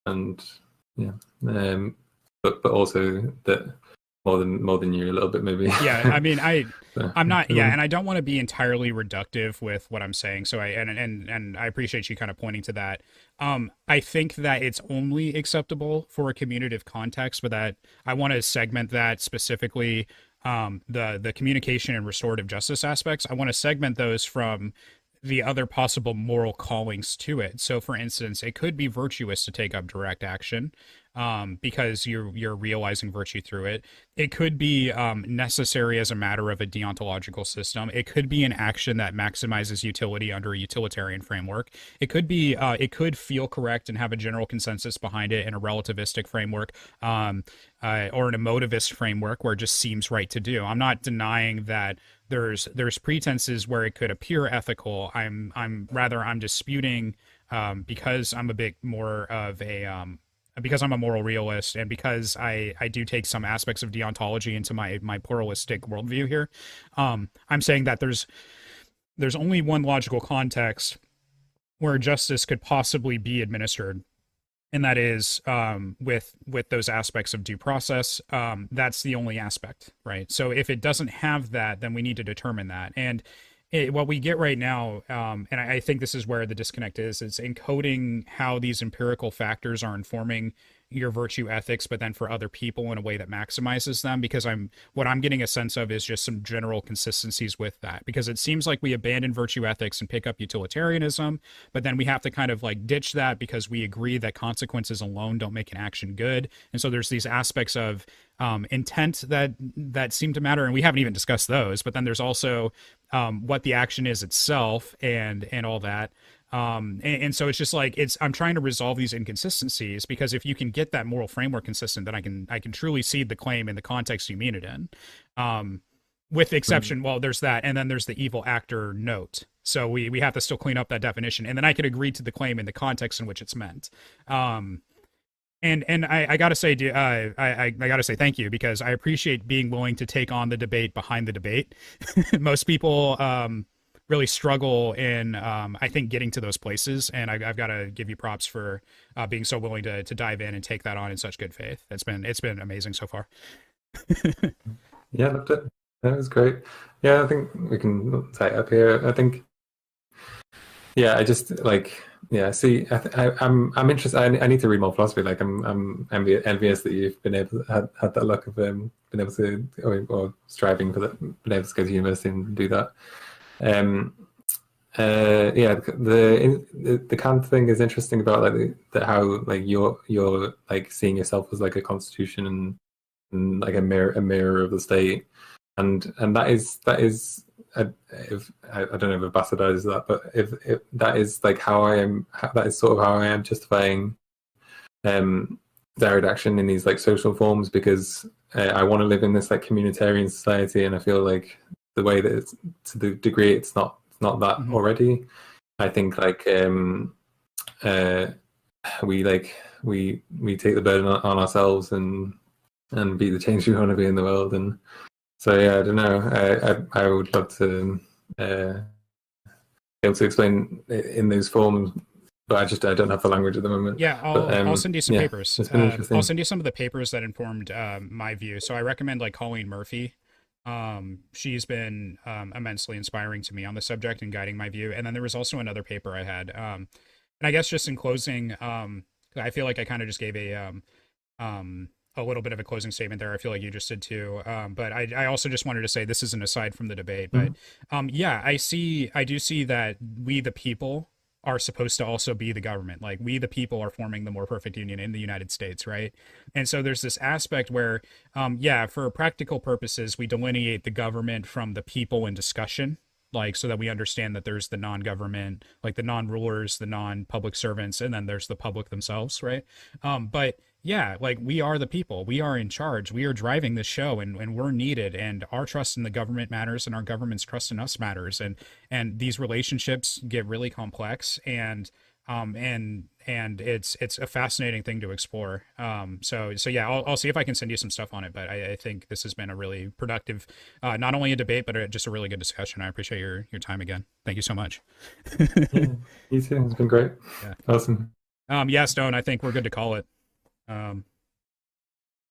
and yeah, but also that more than you a little bit maybe. Yeah, I mean, I'm not. Yeah, and I don't want to be entirely reductive with what I'm saying. So and I appreciate you kind of pointing to that. I think that it's only acceptable for a commutative context, but that I want to segment that specifically. The communication and restorative justice aspects, I want to segment those from the other possible moral callings to it. So, for instance, it could be virtuous to take up direct action. because you're realizing virtue through it. It could be necessary as a matter of a deontological system. It could be an action that maximizes utility under a utilitarian framework. It could be it could feel correct and have a general consensus behind it in a relativistic framework, or an emotivist framework where it just seems right to do. I'm not denying that there's pretenses where it could appear ethical. I'm disputing, because I'm a bit more of a because I'm a moral realist, and because I do take some aspects of deontology into my pluralistic worldview here. I'm saying that there's only one logical context where justice could possibly be administered, and that is with those aspects of due process. That's the only aspect, right? So if it doesn't have that, then we need to determine that. And what we get right now, and I think this is where the disconnect is encoding how these empirical factors are informing your virtue ethics, but then for other people in a way that maximizes them. Because what I'm getting a sense of is just some general consistencies with that, because it seems like we abandon virtue ethics and pick up utilitarianism, but then we have to kind of like ditch that because we agree that consequences alone don't make an action good. And so there's these aspects of intent that seem to matter, and we haven't even discussed those. But then there's also what the action is itself, and all that. And so it's just like I'm trying to resolve these inconsistencies, because if you can get that moral framework consistent, then I can truly see the claim in the context you mean it in. With exception, well, there's that, and then there's the evil actor note. So we have to still clean up that definition, and then I could agree to the claim in the context in which it's meant. And I gotta say, I gotta say thank you, because I appreciate being willing to take on the debate behind the debate. Most people really struggle in, I think, getting to those places, and I've got to give you props for being so willing to dive in and take that on in such good faith. It's been amazing so far. Yeah, loved it. That was great. Yeah, I think we can tie it up here. I think, yeah, I just like. Yeah, see, I'm interested. I need to read more philosophy. Like, I'm envious that you've been able to had that luck of been able to, or striving for that, been able to go to university and do that. Yeah, the Kant thing is interesting about like how like you're like seeing yourself as like a constitution and like a mirror of the state, and that is. If I don't know if it bastardizes that, but if that is like how I am, that is sort of how I am justifying direct action in these like social forms, because I want to live in this like communitarian society, and I feel like the way that it's, to the degree it's not that already. I think like we take the burden on ourselves and be the change we want to be in the world. And so yeah, I don't know. I would love to be able to explain it in those forms, but I don't have the language at the moment. Yeah, I'll send you some papers. It's been interesting. I'll send you some of the papers that informed my view. So I recommend like Colleen Murphy. She's been immensely inspiring to me on the subject and guiding my view. And then there was also another paper I had. And I guess just in closing, I feel like I kind of just gave a little bit of a closing statement there. I feel like you just did too. But I also just wanted to say, this is an aside from the debate, but yeah, I do see that we, the people, are supposed to also be the government. Like, we, the people, are forming the more perfect union in the United States, right? And so there's this aspect where, yeah, for practical purposes, we delineate the government from the people in discussion, like, so that we understand that there's the non-government, like the non-rulers, the non-public servants, and then there's the public themselves, right? But yeah, like, we are the people, we are in charge, we are driving this show, and we're needed, and our trust in the government matters, and our government's trust in us matters, and these relationships get really complex, and it's a fascinating thing to explore. So yeah, I'll see if I can send you some stuff on it, but I think this has been a really productive, not only a debate, but just a really good discussion. I appreciate your time again. Thank you so much. Yeah, you too. It's been great. Yeah. Awesome. Yeah, Stone, I think we're good to call it.